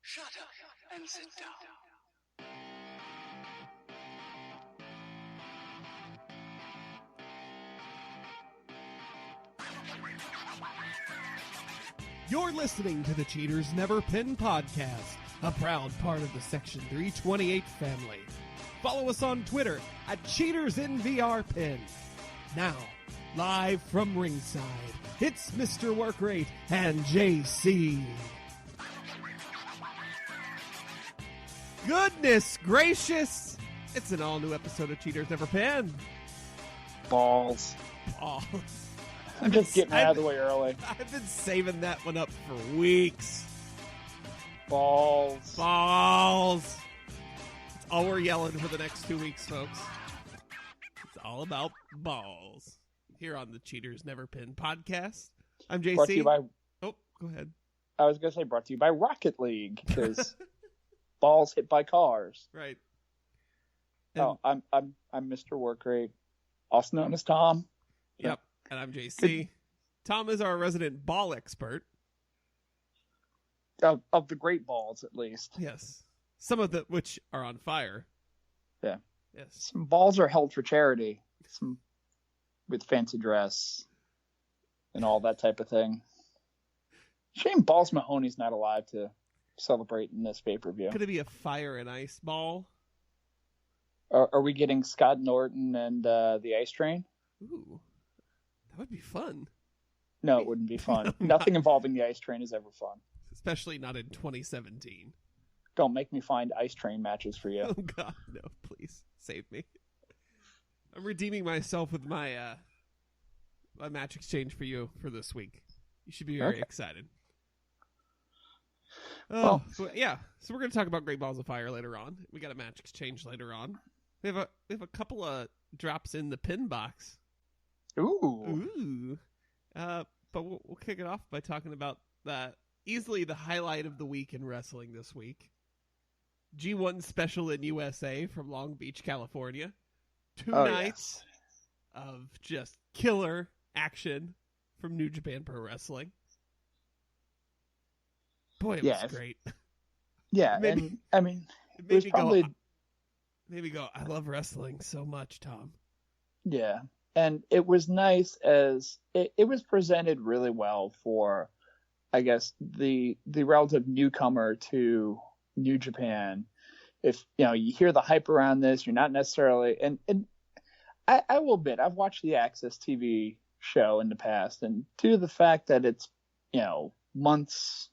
Shut up and sit down. You're listening to the Cheaters Never Pin podcast, a proud part of the Section 328 family. Follow us on Twitter at CheatersInVRPin. Now, live from ringside, it's Mr. Workrate and JC. Goodness gracious! It's an all-new episode of Cheaters Never Pin. Balls. Oh, I'm just getting out of the way early. I've been saving that one up for weeks. Balls. Balls. It's all we're yelling for the next 2 weeks, folks. It's all about balls. Here on the Cheaters Never Pin podcast. I'm JC. Brought to you by, oh, go ahead. I was going to say brought to you by Rocket League, because balls hit by cars. Right. And, oh, I'm Mr. Workrate, also known as Tom. Yep. And I'm JC. Tom is our resident ball expert. Of the great balls, at least. Yes. Some of which are on fire. Yeah. Yes. Some balls are held for charity. Some with fancy dress and all that type of thing. Shame Balls Mahoney's not alive to celebrate in this pay-per-view. Could it be a fire and ice ball? Are we getting Scott Norton and the Ice Train? Ooh. That would be fun. No, it wouldn't be fun. No, Nothing involving the Ice Train is ever fun. Especially not in 2017. Don't make me find Ice Train matches for you. Oh, God, no. Please, save me. I'm redeeming myself with my my match exchange for you for this week. You should be very excited. Oh, well, yeah. So we're going to talk about Great Balls of Fire later on. We got a match exchange later on. We have a couple of drops in the pin box. Ooh. But we'll kick it off by talking about easily the highlight of the week in wrestling this week. G1 Special in USA from Long Beach, California. 2 nights of just killer action from New Japan Pro Wrestling. Boy, it was great. Yeah, it was probably... made me go, I love wrestling so much, Tom. Yeah, and it was nice as it was presented really well for, I guess, the relative newcomer to New Japan. If you hear the hype around this, you're not necessarily, and I will admit, I've watched the Access TV show in the past, and due to the fact that it's months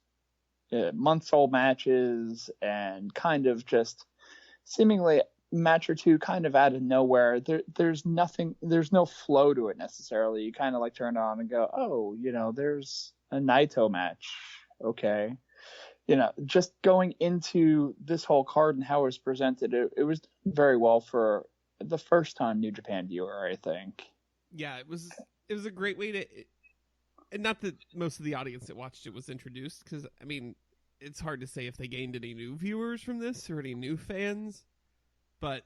old matches and kind of just seemingly match or two kind of out of nowhere, there's no flow to it necessarily. You kind of like turn it on and go, oh, there's a Naito match. Okay. Just going into this whole card and how it was presented, it was very well for the first time New Japan viewer, I think. Yeah, it was a great way to, and not that most of the audience that watched it was introduced, because, it's hard to say if they gained any new viewers from this or any new fans, but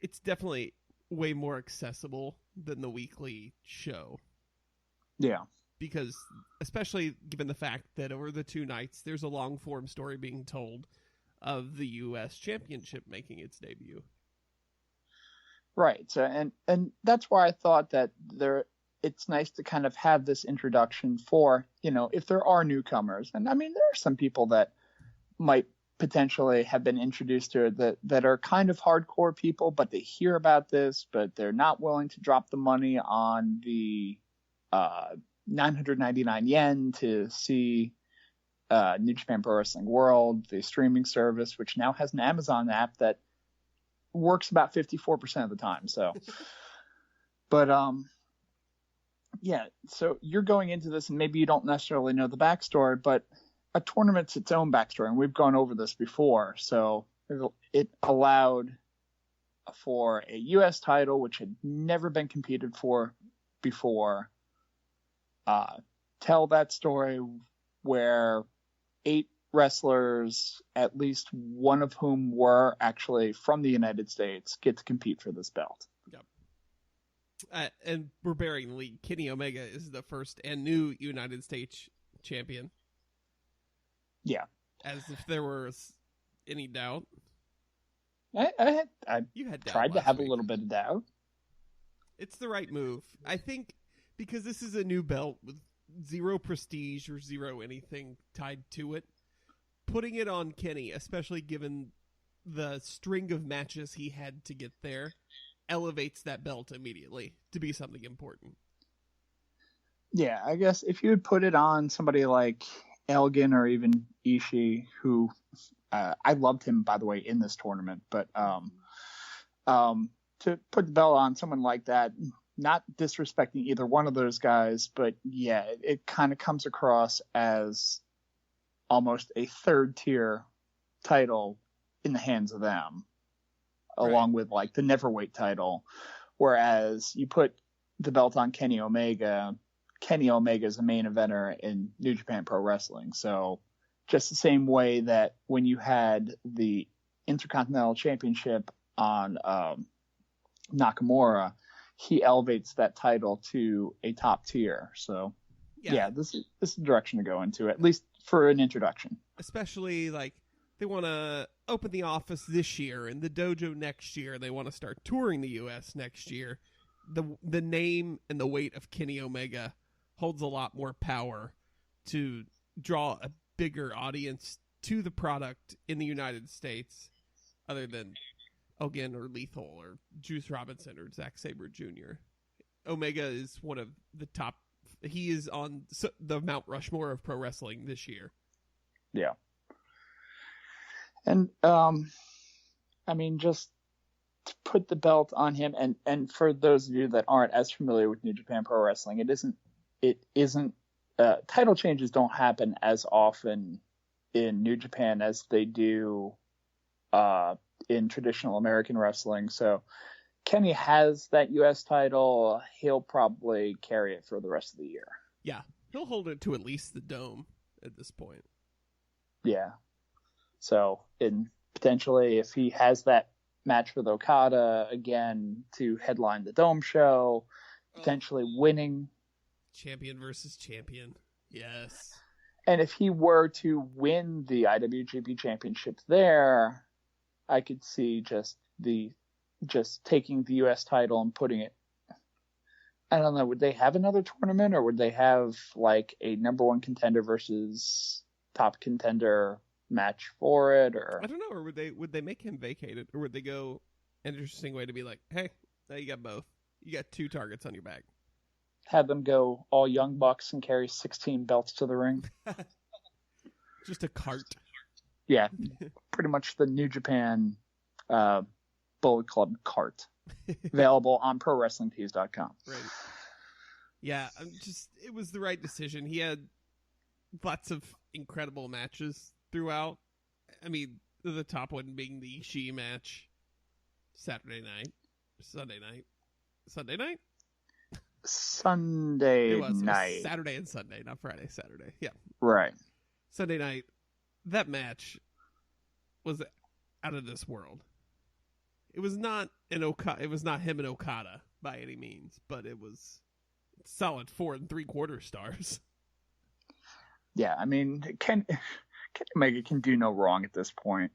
it's definitely way more accessible than the weekly show. Yeah. Because, especially given the fact that over the 2 nights, there's a long-form story being told of the U.S. Championship making its debut. Right. So, and that's why I thought that it's nice to kind of have this introduction for, if there are newcomers. And, there are some people that might potentially have been introduced to it that are kind of hardcore people, but they hear about this, but they're not willing to drop the money on the 999 yen to see New Japan Pro Wrestling World, the streaming service, which now has an Amazon app that works about 54% of the time. So, but yeah, so you're going into this and maybe you don't necessarily know the backstory, but a tournament's its own backstory, and we've gone over this before. So it allowed for a U.S. title, which had never been competed for before, tell that story where 8 wrestlers, at least one of whom were actually from the United States, get to compete for this belt. Yep. And we're burying the lead. Kenny Omega is the first and new United States champion. Yeah. As if there was any doubt. I You had doubt tried to last have week. a little bit of doubt. It's the right move. I think because this is a new belt with zero prestige or zero anything tied to it, putting it on Kenny, especially given the string of matches he had to get there, elevates that belt immediately to be something important. Yeah, I guess if you would put it on somebody like Elgin or even Ishii, who I loved him, by the way, in this tournament, but to put the belt on someone like that, not disrespecting either one of those guys, but yeah, it kind of comes across as almost a third tier title in the hands of them, along with like the Neverweight title. Whereas you put the belt on Kenny Omega is a main eventer in New Japan Pro Wrestling. So just the same way that when you had the Intercontinental Championship on Nakamura, he elevates that title to a top tier. So yeah, this is the direction to go into, at least for an introduction. Especially like they want to open the office this year and the dojo next year. They want to start touring the U.S. next year. The name and the weight of Kenny Omega holds a lot more power to draw a bigger audience to the product in the United States, other than Elgin or Lethal or Juice Robinson or Zack Sabre Jr. Omega is one of the top. He is on the Mount Rushmore of pro wrestling this year. Yeah. And, I mean, just to put the belt on him, and for those of you that aren't as familiar with New Japan Pro Wrestling, it isn't, title changes don't happen as often in New Japan as they do, in traditional American wrestling. So Kenny has that U.S. title. He'll probably carry it for the rest of the year. Yeah. He'll hold it to at least the Dome at this point. Yeah. So, and potentially if he has that match with Okada again to headline the Dome show, potentially winning. Champion versus champion. Yes. And if he were to win the IWGP Championship there, I could see just taking the U.S. title and putting it. I don't know. Would they have another tournament, or would they have like a number one contender versus top contender match for it? Or I don't know. Or would they make him vacate it, or would they go an interesting way to be like, hey, now you got both. You got two targets on your back. Have them go all Young Bucks and carry 16 belts to the ring. Just a cart. Yeah, pretty much the New Japan Bullet Club cart. Available on ProWrestlingTees.com. Right. Yeah, it was the right decision. He had lots of incredible matches throughout. I mean, the top one being the Ishii match Sunday night. It was Saturday and Sunday, not Friday, Saturday. Yeah. Right. Sunday night, that match was out of this world. It was not it was not him and Okada by any means, but it was solid 4 3/4 stars. Yeah, I mean, Kenny Omega can do no wrong at this point.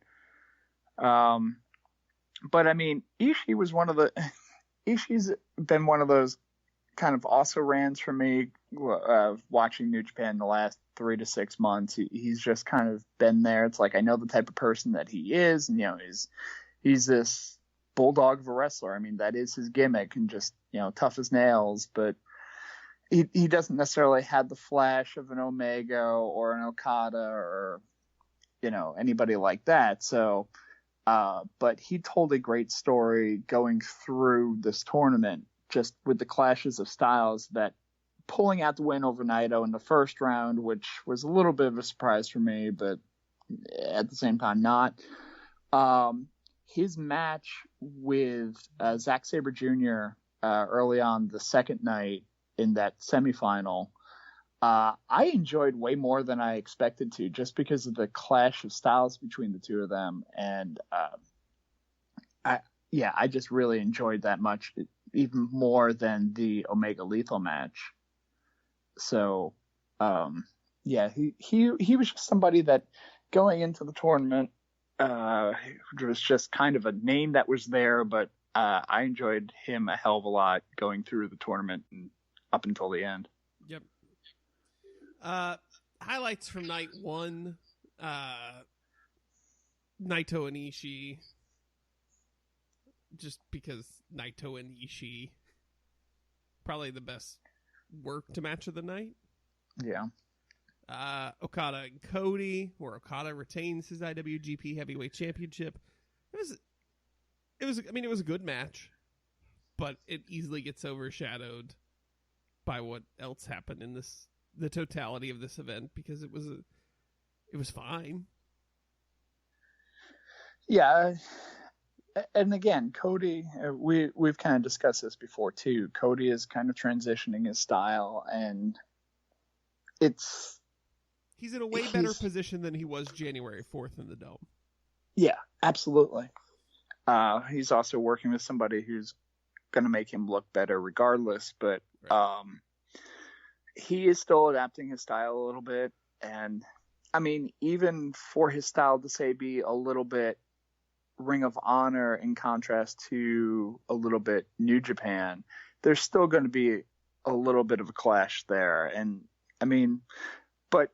But I mean, Ishii's been one of those kind of also rans for me, watching New Japan the last 3 to 6 months. He's just kind of been there. It's like, I know the type of person that he is, and he's this bulldog of a wrestler. I mean, that is his gimmick, and just tough as nails. But he doesn't necessarily have the flash of an Omega or an Okada or anybody like that. So, but he told a great story going through this tournament, just with the clashes of styles, that pulling out the win over Naito in the first round, which was a little bit of a surprise for me, but at the same time not. His match with Zack Sabre Jr. Early on the second night in that semifinal, I enjoyed way more than I expected to, just because of the clash of styles between the two of them. And I just really enjoyed that much, even more than the Omega Lethal match. So, he was just somebody that going into the tournament, it was just kind of a name that was there, but I enjoyed him a hell of a lot going through the tournament and up until the end. Yep. Highlights from night one. Naito and Ishii. Just because Naito and Ishii, probably the best worked match of the night. Yeah. Okada and Cody, where Okada retains his IWGP Heavyweight Championship. It was a good match, but it easily gets overshadowed by what else happened in the totality of this event, because it was fine. Yeah. And again, Cody, we've kind of discussed this before too. Cody is kind of transitioning his style, and he's in a way better position than he was January 4th in the Dome. Yeah, absolutely. He's also working with somebody who's going to make him look better regardless, but right. He is still adapting his style a little bit. And I mean, even for his style to say be a little bit Ring of Honor in contrast to a little bit New Japan, there's still going to be a little bit of a clash there. And I mean, but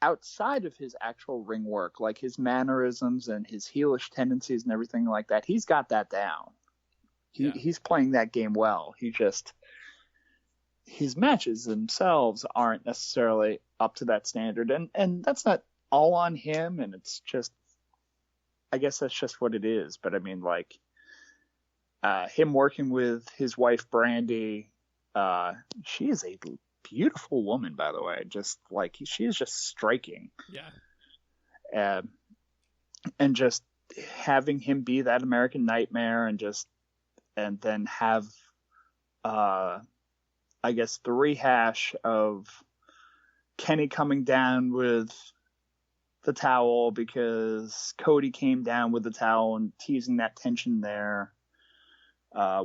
outside of his actual ring work, like his mannerisms and his heelish tendencies and everything like that, he's got that down. He's playing that game well. His matches themselves aren't necessarily up to that standard, and that's not all on him, and it's just, I guess that's just what it is. But I mean, like, him working with his wife Brandy, she is a beautiful woman, by the way. Just like, she is just striking. Yeah. And just having him be that American Nightmare, and then have, I guess, the rehash of Kenny coming down with the towel because Cody came down with the towel, and teasing that tension there,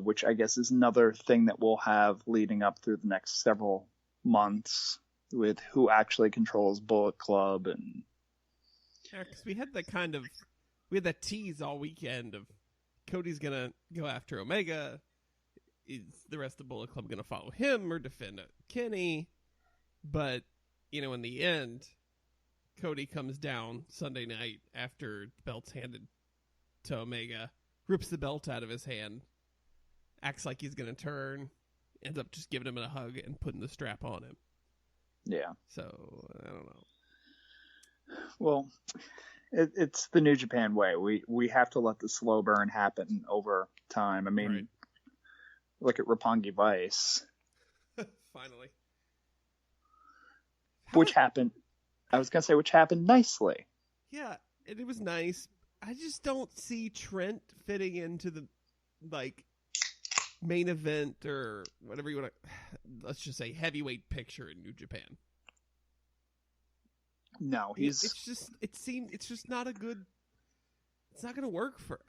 which I guess is another thing that we'll have leading up through the next several months with who actually controls Bullet Club. And yeah, because we had that tease all weekend of Cody's gonna go after Omega. Is the rest of Bullet Club gonna follow him or defend Kenny? But in the end, Cody comes down Sunday night after the belt's handed to Omega, rips the belt out of his hand, acts like he's gonna turn, ends up just giving him a hug and putting the strap on him. Yeah. So, I don't know. Well, it's the New Japan way. We have to let the slow burn happen over time. I mean, right. Look at Roppongi Vice. Finally. Which happened nicely. Yeah, it was nice. I just don't see Trent fitting into the, main event or whatever you want to, let's just say, heavyweight picture in New Japan. No, it's just not a good, it's not going to work for,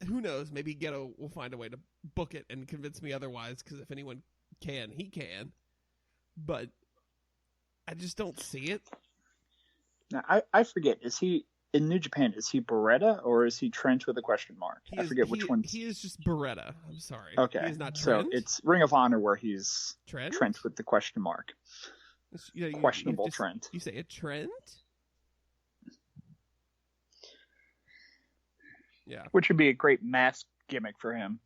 who knows, maybe Geto will find a way to book it and convince me otherwise, because if anyone can, he can. But I just don't see it. Now, I forget, is he, in New Japan, is he Beretta or is he Trent with a question mark? I forget which one. He is just Beretta. I'm sorry. Okay. He is not Trent. So it's Ring of Honor where he's Trent with the question mark. Questionable Trent. You say a Trent? Yeah. Which would be a great mask gimmick for him.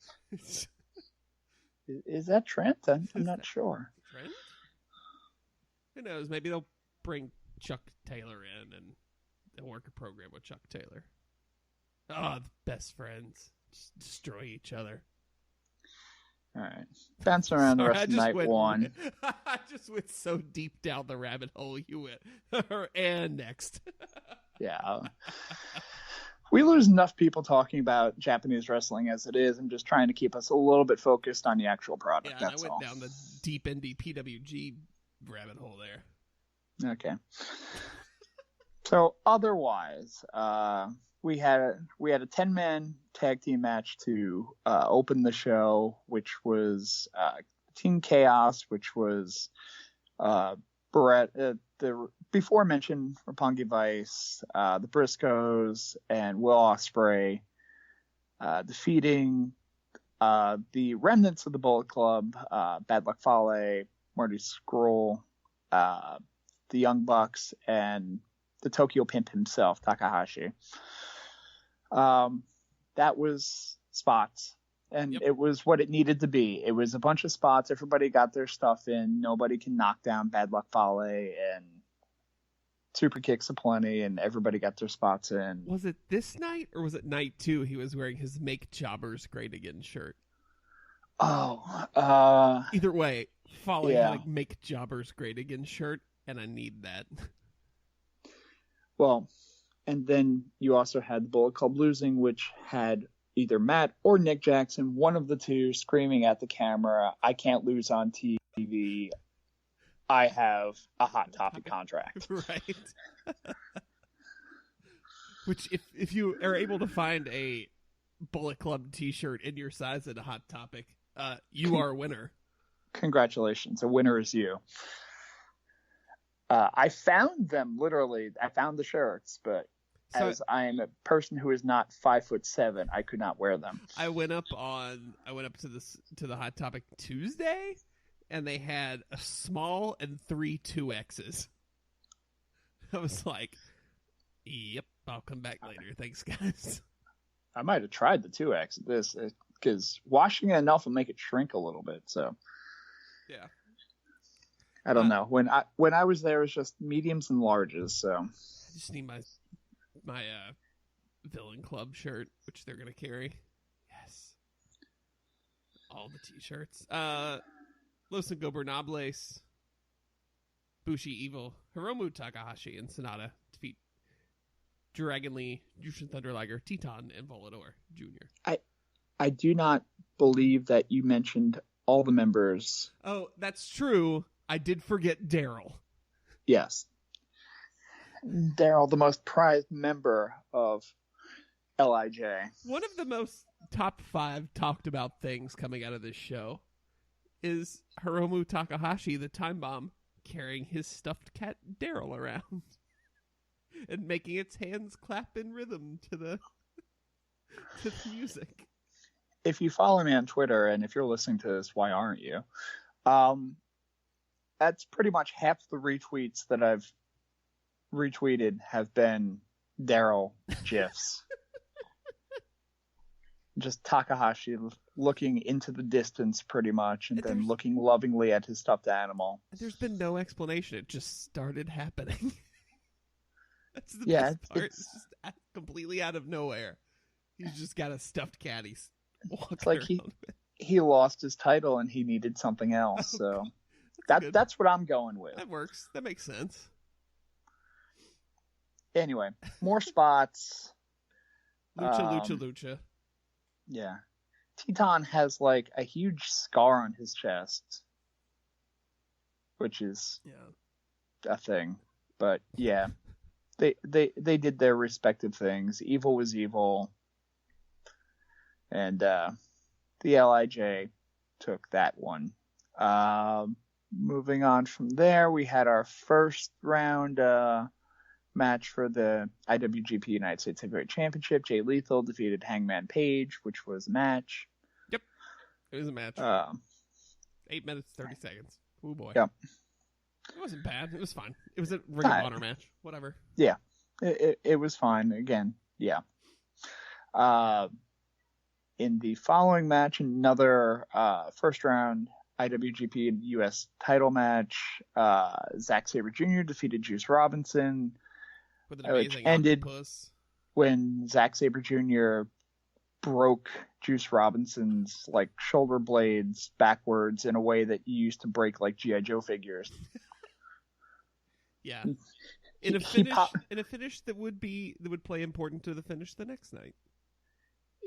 Is that Trent? I'm not sure. Trent? Who knows? Maybe they'll bring Chuck Taylor in and they'll work a program with Chuck Taylor. Oh, the best friends. Just destroy each other. All right. Bouncing around the rest of night one. I just went so deep down the rabbit hole you went. And next. Yeah. We lose enough people talking about Japanese wrestling as it is. I'm just trying to keep us a little bit focused on the actual product. Yeah, that's I went all. Down the deep NJPW G rabbit hole there. Okay. So otherwise, we had a 10-man tag team match to open the show, which was Team Chaos, which was the before mentioned Roppongi Vice, the Briscoes, and Will Ospreay defeating the remnants of the Bullet Club, Bad Luck Fale, Marty Scurll, the Young Bucks, and the Tokyo Pimp himself, Takahashi. That was spots. And It was what it needed to be. It was a bunch of spots. Everybody got their stuff in. Nobody can knock down Bad Luck Fale, and super kicks aplenty, and everybody got their spots in. Was it this night, or was it night 2? He was wearing his Make Jobbers Great Again shirt. Oh, either way, Fale had a Make Jobbers Great Again shirt, and I need that. Well, and then you also had the Bullet Club losing, which had either Matt or Nick Jackson, one of the two, screaming at the camera, "I can't lose on TV. I have a Hot Topic contract." Right. Which, if you are able to find a Bullet Club t-shirt in your size at a Hot Topic, you are a winner. Congratulations. A winner is you. I found them, literally. I found the shirts, but as I am a person who is not 5'7", I could not wear them. I went up to the Hot Topic Tuesday, and they had a small and 3 2Xs. I was like, "Yep, I'll come back later. Thanks, guys." I might have tried the 2X because washing it enough will make it shrink a little bit. So yeah, I don't know. When I was there, it was just mediums and larges. So I just need my Villain Club shirt, which they're gonna carry. Yes, all the t-shirts. Los Ingobernables, Bushi Evil, Hiromu Takahashi, and Sonata defeat Dragon Lee, Jushin Thunder Liger, Teton, and Volador Jr. I do not believe that you mentioned all the members. Oh, that's true. I did forget Daryl. Yes. Daryl, the most prized member of LIJ. One of the most top 5 talked about things coming out of this show is Hiromu Takahashi, the Time Bomb, carrying his stuffed cat Daryl around and making its hands clap in rhythm to the music. If you follow me on Twitter, and if you're listening to this, why aren't you? That's pretty much half the retweets that I've retweeted have been Daryl GIFs. Just Takahashi looking into the distance pretty much, and then looking lovingly at his stuffed animal. There's been no explanation. It just started happening. That's the best part. It's just completely out of nowhere. He's just got a stuffed cat. He's walking it's like around he lost his title and he needed something else. So that's what I'm going with. That works. That makes sense. Anyway, more spots. Lucha. Yeah. Teton has like a huge scar on his chest, which is a thing. But yeah, they did their respective things. Evil was evil, and the LIJ took that one. Moving on from there, we had our first round match for the IWGP United States Heavyweight Championship. Jay Lethal defeated Hangman Page, which was a match. Yep, it was a match. 8 minutes 30 seconds. Oh boy. Yep. It wasn't bad. It was fine. It was a Ring of Honor match. Whatever. Yeah, it was fine. Again, yeah. In the following match, another first round IWGP and US title match. Zack Sabre Jr. defeated Juice Robinson. With an amazing ended octopus. When Zack Sabre Jr. broke Juice Robinson's like shoulder blades backwards in a way that you used to break like G.I. Joe figures. Yeah. In a finish that would play important to the finish the next night.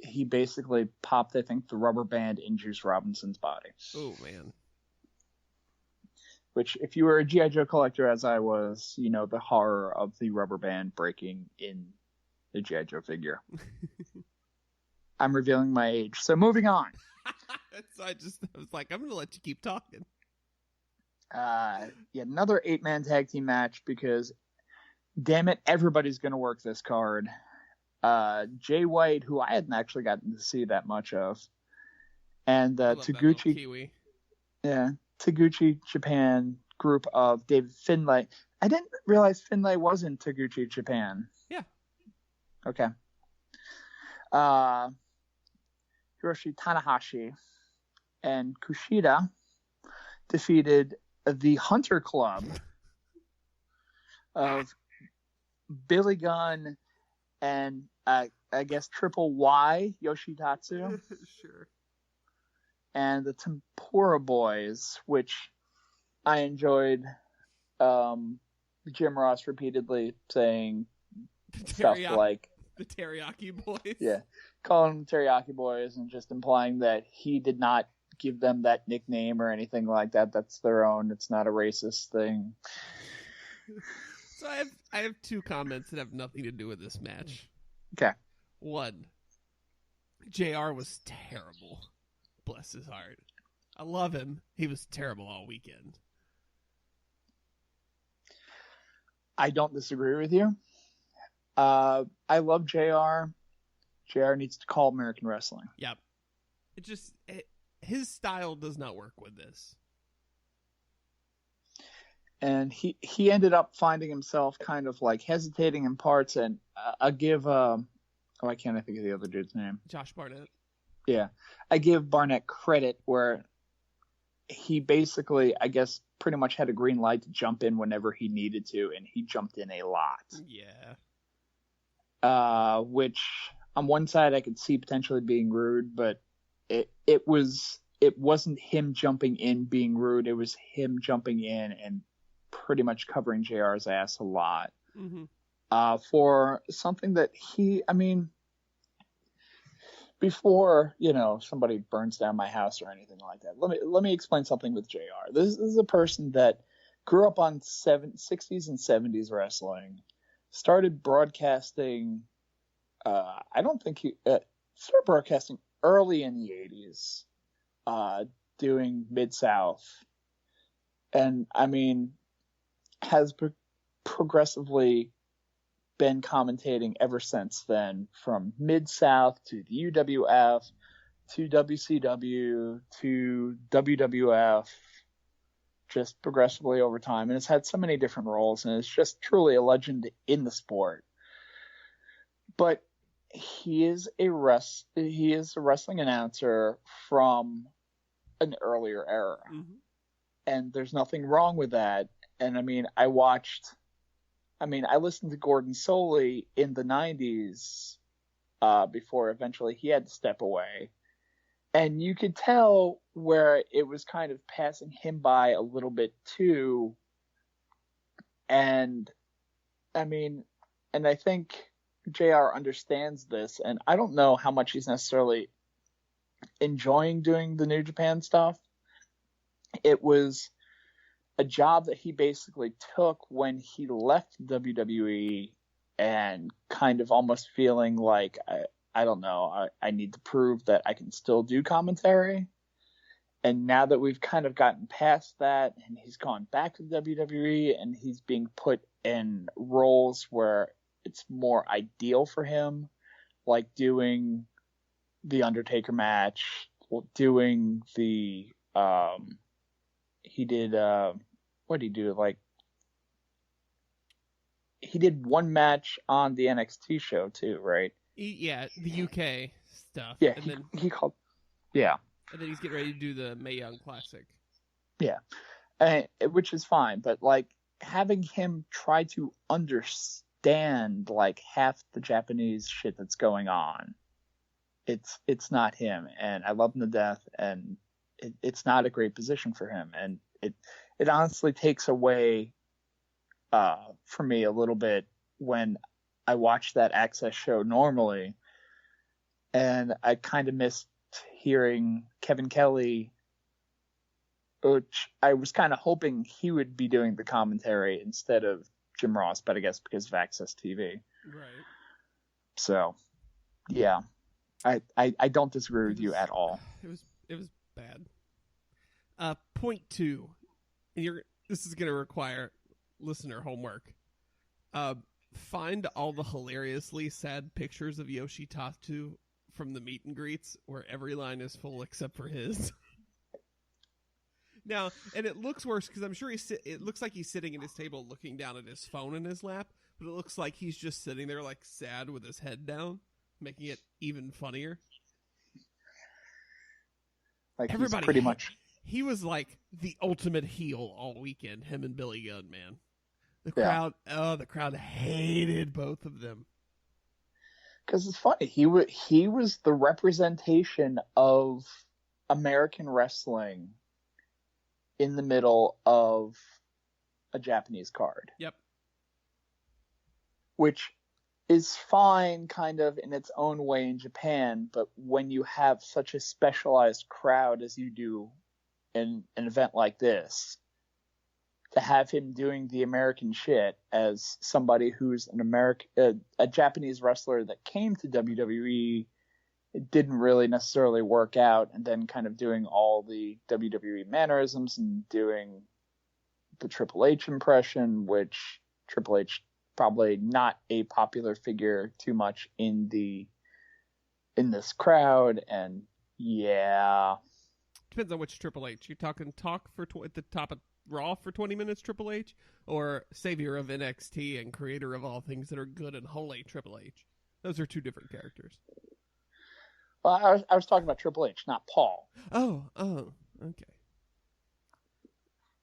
He basically popped, I think, the rubber band in Juice Robinson's body. Oh man. Which, if you were a G.I. Joe collector, as I was, you know the horror of the rubber band breaking in the G.I. Joe figure. I'm revealing my age. So moving on. So I was like, I'm going to let you keep talking. Yet another 8-man tag team match because, damn it, everybody's going to work this card. Jay White, who I hadn't actually gotten to see that much of, and Taguchi, Taguchi Japan group of David Finlay. I didn't realize Finlay was in Taguchi Japan. Yeah. Okay. Hiroshi Tanahashi and Kushida defeated the Hunter Club of Billy Gunn and I guess Triple Y Yoshitatsu. Sure. And the Tempura Boys, which I enjoyed. Jim Ross repeatedly saying stuff like the Teriyaki Boys. Yeah, calling them Teriyaki Boys and just implying that he did not give them that nickname or anything like that. That's their own. It's not a racist thing. So I have two comments that have nothing to do with this match. Okay. One, JR was terrible. Bless his heart. I love him. He was terrible all weekend. I don't disagree with you. I love JR. JR needs to call American Wrestling. Yep. His style does not work with this. And he ended up finding himself kind of like hesitating in parts. And I give why can't I think of the other dude's name? Josh Barnett. Yeah, I give Barnett credit where he basically, I guess, pretty much had a green light to jump in whenever he needed to, and he jumped in a lot. Yeah. Which on one side I could see potentially being rude, but it wasn't him jumping in being rude. It was him jumping in and pretty much covering JR's ass a lot. Mm-hmm. For something that before, somebody burns down my house or anything like that, let me explain something with JR. This is a person that grew up on 60s and 70s wrestling, started broadcasting. I don't think he started broadcasting early in the 80s, doing Mid-South. And, has progressively been commentating ever since then, from Mid-South to the UWF to WCW to WWF, just progressively over time. And it's had so many different roles, and it's just truly a legend in the sport. But he is a wrestling announcer from an earlier era. Mm-hmm. And there's nothing wrong with that. And I listened to Gordon Soley in the 90s before eventually he had to step away. And you could tell where it was kind of passing him by a little bit too. And I think JR understands this, and I don't know how much he's necessarily enjoying doing the New Japan stuff. It was a job that he basically took when he left WWE, and kind of almost feeling like, I don't know, I need to prove that I can still do commentary. And now that we've kind of gotten past that, and he's gone back to WWE, and he's being put in roles where it's more ideal for him, like doing the Undertaker match, doing the he did what did he do? Like, he did one match on the NXT show too, right? Yeah, the UK stuff. Yeah, and he called. Yeah. And then he's getting ready to do the Mae Young Classic. Yeah, which is fine, but like having him try to understand like half the Japanese shit that's going on, it's not him, and I love him to death, and it's not a great position for him, and it honestly takes away for me a little bit when I watch that Access show normally, and I kind of missed hearing Kevin Kelly, which I was kind of hoping he would be doing the commentary instead of Jim Ross, but I guess because of Access TV. Right. So, yeah, I don't disagree with you at all. It was bad. Point 2. And this is going to require listener homework. Find all the hilariously sad pictures of Yoshitatsu from the meet and greets where every line is full except for his. Now, and it looks worse because I'm sure it looks like he's sitting at his table looking down at his phone in his lap, but it looks like he's just sitting there like sad with his head down, making it even funnier. Like everybody pretty much. He was like the ultimate heel all weekend, him and Billy Gunn, man. The crowd hated both of them. Because it's funny, he was the representation of American wrestling in the middle of a Japanese card. Yep. Which is fine kind of in its own way in Japan, but when you have such a specialized crowd as you do in an event like this, to have him doing the American shit as somebody who's a Japanese wrestler that came to WWE, it didn't really necessarily work out, and then kind of doing all the WWE mannerisms and doing the Triple H impression, which Triple H probably not a popular figure too much in this crowd, and yeah. Depends on which Triple H. You're talking at the top of Raw for 20 minutes Triple H, or savior of NXT and creator of all things that are good and holy Triple H. Those are two different characters. Well, I was talking about Triple H, not Paul. Oh, okay.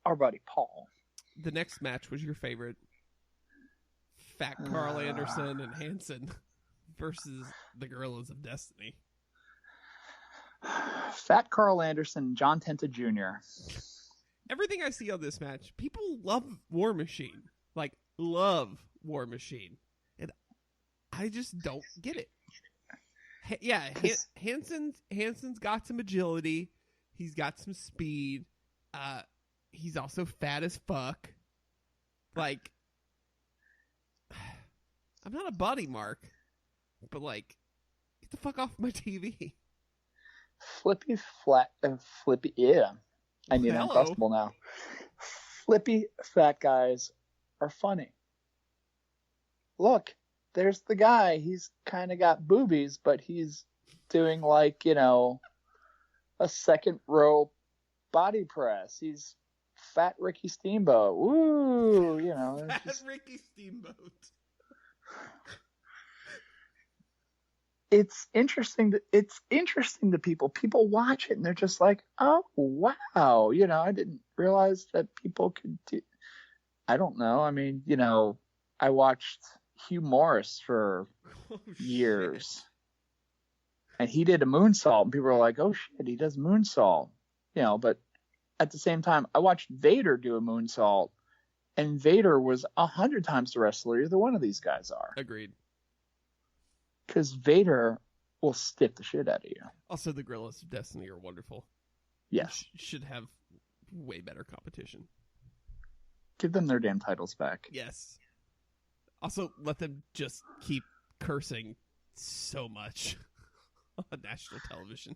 Our buddy Paul. The next match was your favorite. Fat Carl Anderson and Hanson versus the Gorillas of Destiny. Fat Carl Anderson, John Tenta Jr. Everything I see on this match, people love War Machine. Like, love War Machine. And I just don't get it. Hanson's got some agility. He's got some speed. He's also fat as fuck. Like, I'm not a body mark, but like, get the fuck off my TV. Flippy, yeah. I need Uncrustable now. Flippy fat guys are funny. Look, there's the guy. He's kind of got boobies, but he's doing like, a second row body press. He's Fat Ricky Steamboat. Woo, Fat Ricky Steamboat. It's interesting to people. People watch it and they're just like, oh wow, I didn't realize that people could do. I don't know. I mean, I watched Hugh Morris for years, and he did a moonsault, and people were like, oh shit, he does moonsault, But at the same time, I watched Vader do a moonsault, and Vader was 100 times the wrestler either one of these guys are. Agreed. Because Vader will stiff the shit out of you. Also, the Gorillas of Destiny are wonderful. Yes. Should have way better competition. Give them their damn titles back. Yes. Also, let them just keep cursing so much on national television.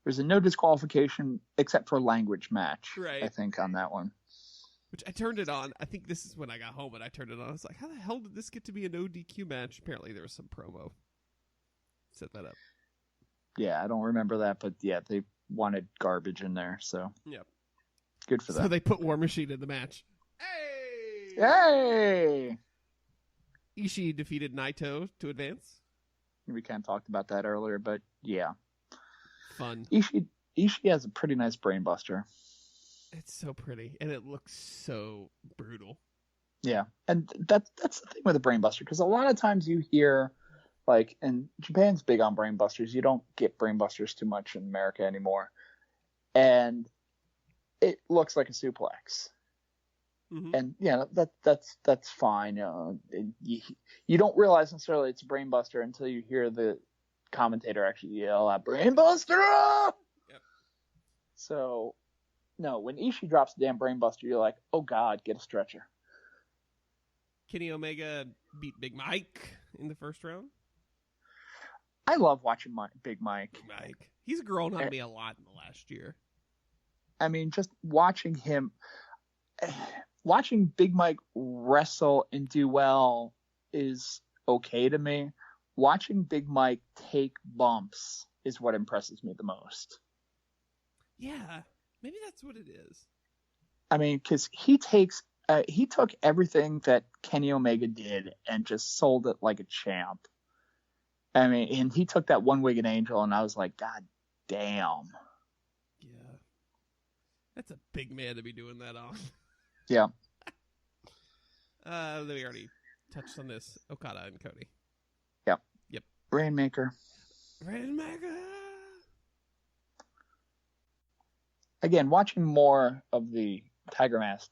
There's a no disqualification except for language match, right. I think, on that one. Which I turned it on. I think this is when I got home and I turned it on. I was like, how the hell did this get to be a no DQ match? Apparently there was some promo. Set that up. Yeah, I don't remember that, but yeah, they wanted garbage in there, so. Yep. Good for them. So they put War Machine in the match. Hey! Ishii defeated Naito to advance. We kind of talked about that earlier, but yeah. Fun. Ishii has a pretty nice brainbuster. It's so pretty, and it looks so brutal. Yeah, and that's the thing with a brainbuster, because a lot of times you hear, like, and Japan's big on brainbusters. You don't get brainbusters too much in America anymore, and it looks like a suplex. Mm-hmm. And yeah, that's fine. You don't realize necessarily it's a brainbuster until you hear the commentator actually yell out "Brainbuster!" Yep. So. No, when Ishii drops the damn brainbuster, you're like, oh god, get a stretcher. Kenny Omega beat Big Mike in the first round. I love watching Big Mike. Big Mike. He's grown on me a lot in the last year. I mean, just watching Big Mike wrestle and do well is okay to me. Watching Big Mike take bumps is what impresses me the most. Yeah, maybe that's what it is. I mean, because he took everything that Kenny Omega did and just sold it like a champ. I mean, and he took that one-winged angel, and I was like, God damn. Yeah. That's a big man to be doing that on. Yeah. We already touched on this. Okada and Cody. Yep. Rainmaker. Rainmaker! Again, watching more of the Tiger Mask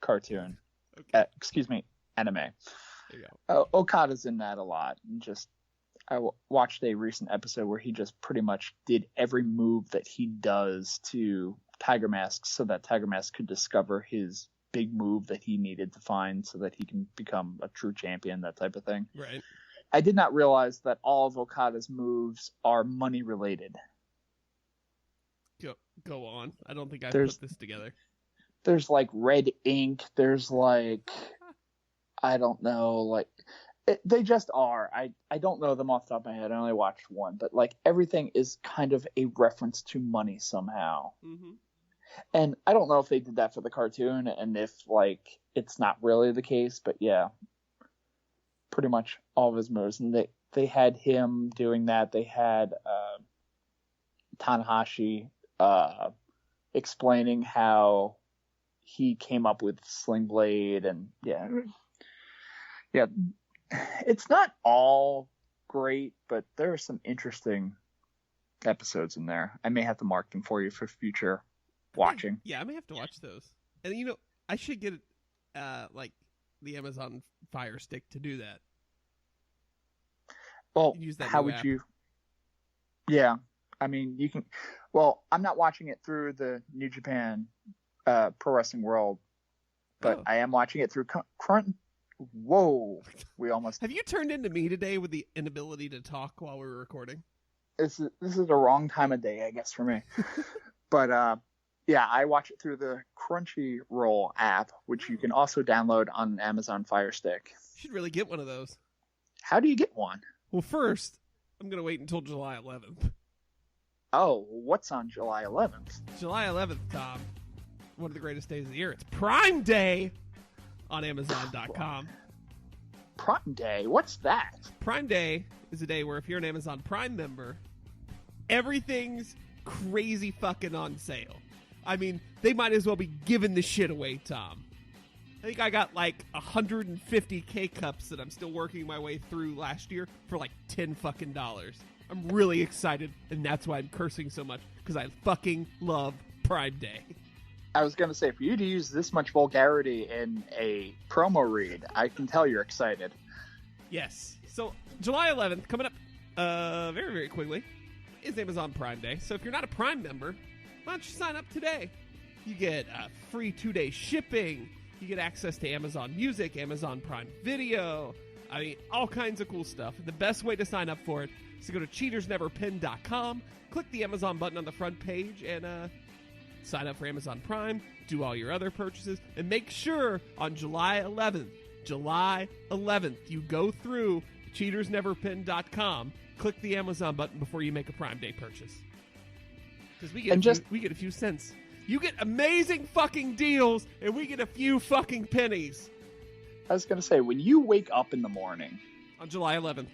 cartoon. Okay. Anime. There you go. Okada's in that a lot. And I watched a recent episode where he just pretty much did every move that he does to Tiger Mask so that Tiger Mask could discover his big move that he needed to find so that he can become a true champion, that type of thing. Right. I did not realize that all of Okada's moves are money related. Go on. I don't think I put this together. There's like red ink. There's like, I don't know, like they just are. I don't know them off the top of my head. I only watched one, but like everything is kind of a reference to money somehow. Mm-hmm. And I don't know if they did that for the cartoon and if like it's not really the case, but yeah, pretty much all of his moves. And they had him doing that. They had Tanahashi explaining how he came up with Sling Blade, and yeah, it's not all great, but there are some interesting episodes in there. I may have to mark them for you for future watching. Yeah, I may have to watch those. And I should get like the Amazon Fire Stick to do that. Well, use that how would app. you? Yeah, I mean, you can. Well, I'm not watching it through the New Japan Pro Wrestling World, but I am watching it through Whoa, we almost. Have you turned into me today with the inability to talk while we were recording? This is the wrong time of day, I guess, for me. But yeah, I watch it through the Crunchyroll app, which you can also download on Amazon Fire Stick. You should really get one of those. How do you get one? Well, first, I'm going to wait until July 11th. Oh, what's on July 11th? July 11th, Tom. One of the greatest days of the year. It's Prime Day on Amazon.com. Prime Day? What's that? Prime Day is a day where if you're an Amazon Prime member, everything's crazy fucking on sale. I mean, they might as well be giving this shit away, Tom. I think I got like 150 K-Cups that I'm still working my way through last year for like $10 fucking. I'm really excited, and that's why I'm cursing so much, because I fucking love Prime Day. I was going to say, for you to use this much vulgarity in a promo read, I can tell you're excited. Yes. So, July 11th, coming up very, very quickly, is Amazon Prime Day. So, if you're not a Prime member, why don't you sign up today? You get free 2-day shipping. You get access to Amazon Music, Amazon Prime Video. I mean, all kinds of cool stuff. The best way to sign up for it is to go to cheatersneverpin.com, click the Amazon button on the front page, and sign up for Amazon Prime, do all your other purchases, and make sure on July 11th, you go through cheatersneverpin.com, click the Amazon button before you make a Prime Day purchase. Because we get a few cents. You get amazing fucking deals, and we get a few fucking pennies. I was going to say, when you wake up in the morning... On July 11th.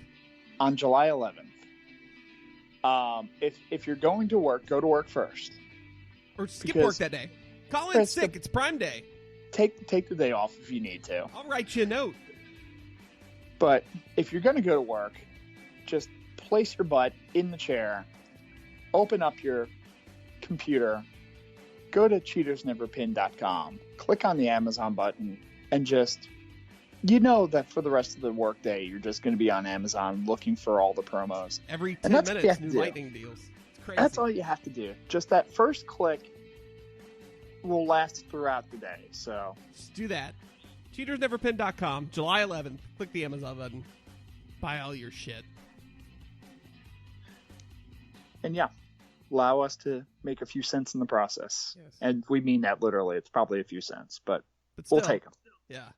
On July 11th. If you're going to work, go to work first. Or skip work that day. Call in sick. It's Prime Day. Take the day off if you need to. I'll write you a note. But if you're going to go to work, just place your butt in the chair, open up your computer, go to cheatersneverpin.com, click on the Amazon button, and just, that for the rest of the workday, you're just going to be on Amazon looking for all the promos. Every 10 minutes, new lightning deals. It's crazy. That's all you have to do. Just that first click will last throughout the day. So just do that. cheatersneverpin.com, July 11th. Click the Amazon button. Buy all your shit. And yeah, allow us to make a few cents in the process. Yes. And we mean that literally. It's probably a few cents, but still, we'll take them. Yeah.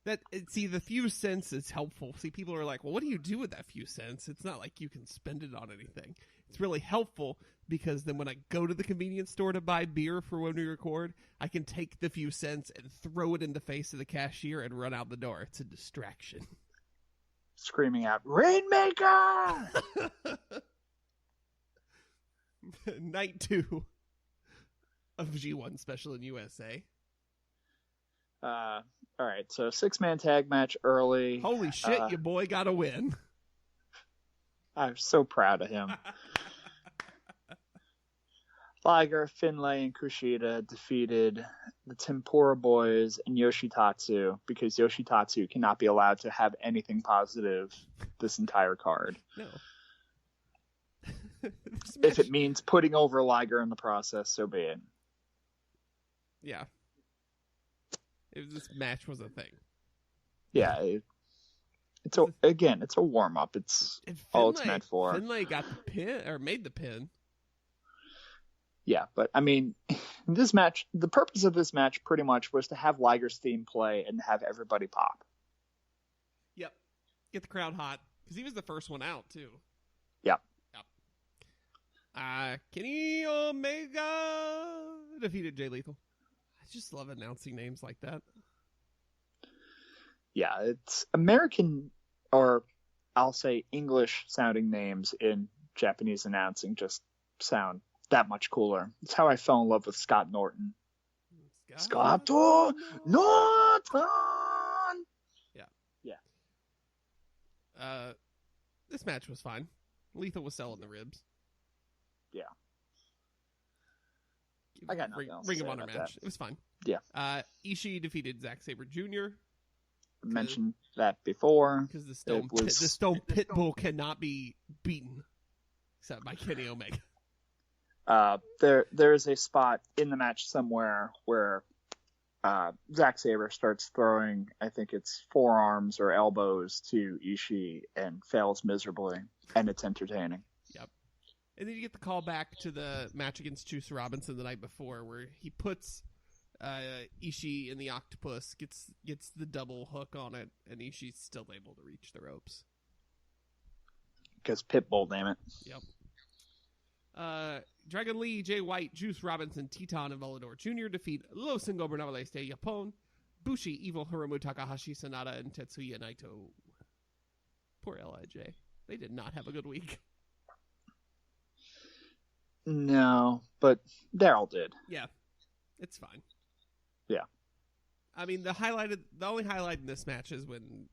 The few cents is helpful. See, people are like, well, what do you do with that few cents? It's not like you can spend it on anything. It's really helpful because then when I go to the convenience store to buy beer for when we record, I can take the few cents and throw it in the face of the cashier and run out the door. It's a distraction. Screaming out, Rainmaker! Night 2 of G1 Special in USA. All right, so 6-man tag match early. Holy shit, your boy got a win. I'm so proud of him. Liger, Finlay, and Kushida defeated the Tempura Boys and Yoshitatsu because Yoshitatsu cannot be allowed to have anything positive this entire card. No. If it means putting over Liger in the process, so be it. Yeah. This match was a thing. Yeah, it's a warm up. It's all it's meant for. Finlay got the pin or made the pin. Yeah, but I mean, this match, the purpose of this match pretty much was to have Liger's theme play and have everybody pop. Yep. Get the crowd hot because he was the first one out too. Yep. Kenny Omega defeated Jay Lethal. I just love announcing names like that. Yeah, it's American, or I'll say English sounding names in Japanese announcing just sound that much cooler. It's how I fell in love with Scott Norton. Scott Norton! Yeah. This match was fine. Lethal was selling the ribs. Yeah. I got nothing else Ring to of say Honor about match. that. It was fine. Yeah. Ishii defeated Zack Sabre Jr. Mentioned that before. Because the Stone Pitbull cannot be beaten except by Kenny Omega. There's a spot in the match somewhere where Zack Sabre starts throwing, I think it's forearms or elbows to Ishii and fails miserably, and it's entertaining. Yep. And then you get the call back to the match against Juice Robinson the night before, where he puts Ishii in the octopus, gets the double hook on it, and Ishii's still able to reach the ropes. Because Pitbull, damn it. Yep. Dragon Lee, Jay White, Juice Robinson, Titan, and Volador Jr. defeat Los Ingobernables de Japón, Bushi, Evil, Hiromu Takahashi, Sanada, and Tetsuya Naito. Poor LIJ. They did not have a good week. No, but Daryl did. Yeah, it's fine. Yeah. I mean, the only highlight in this match is when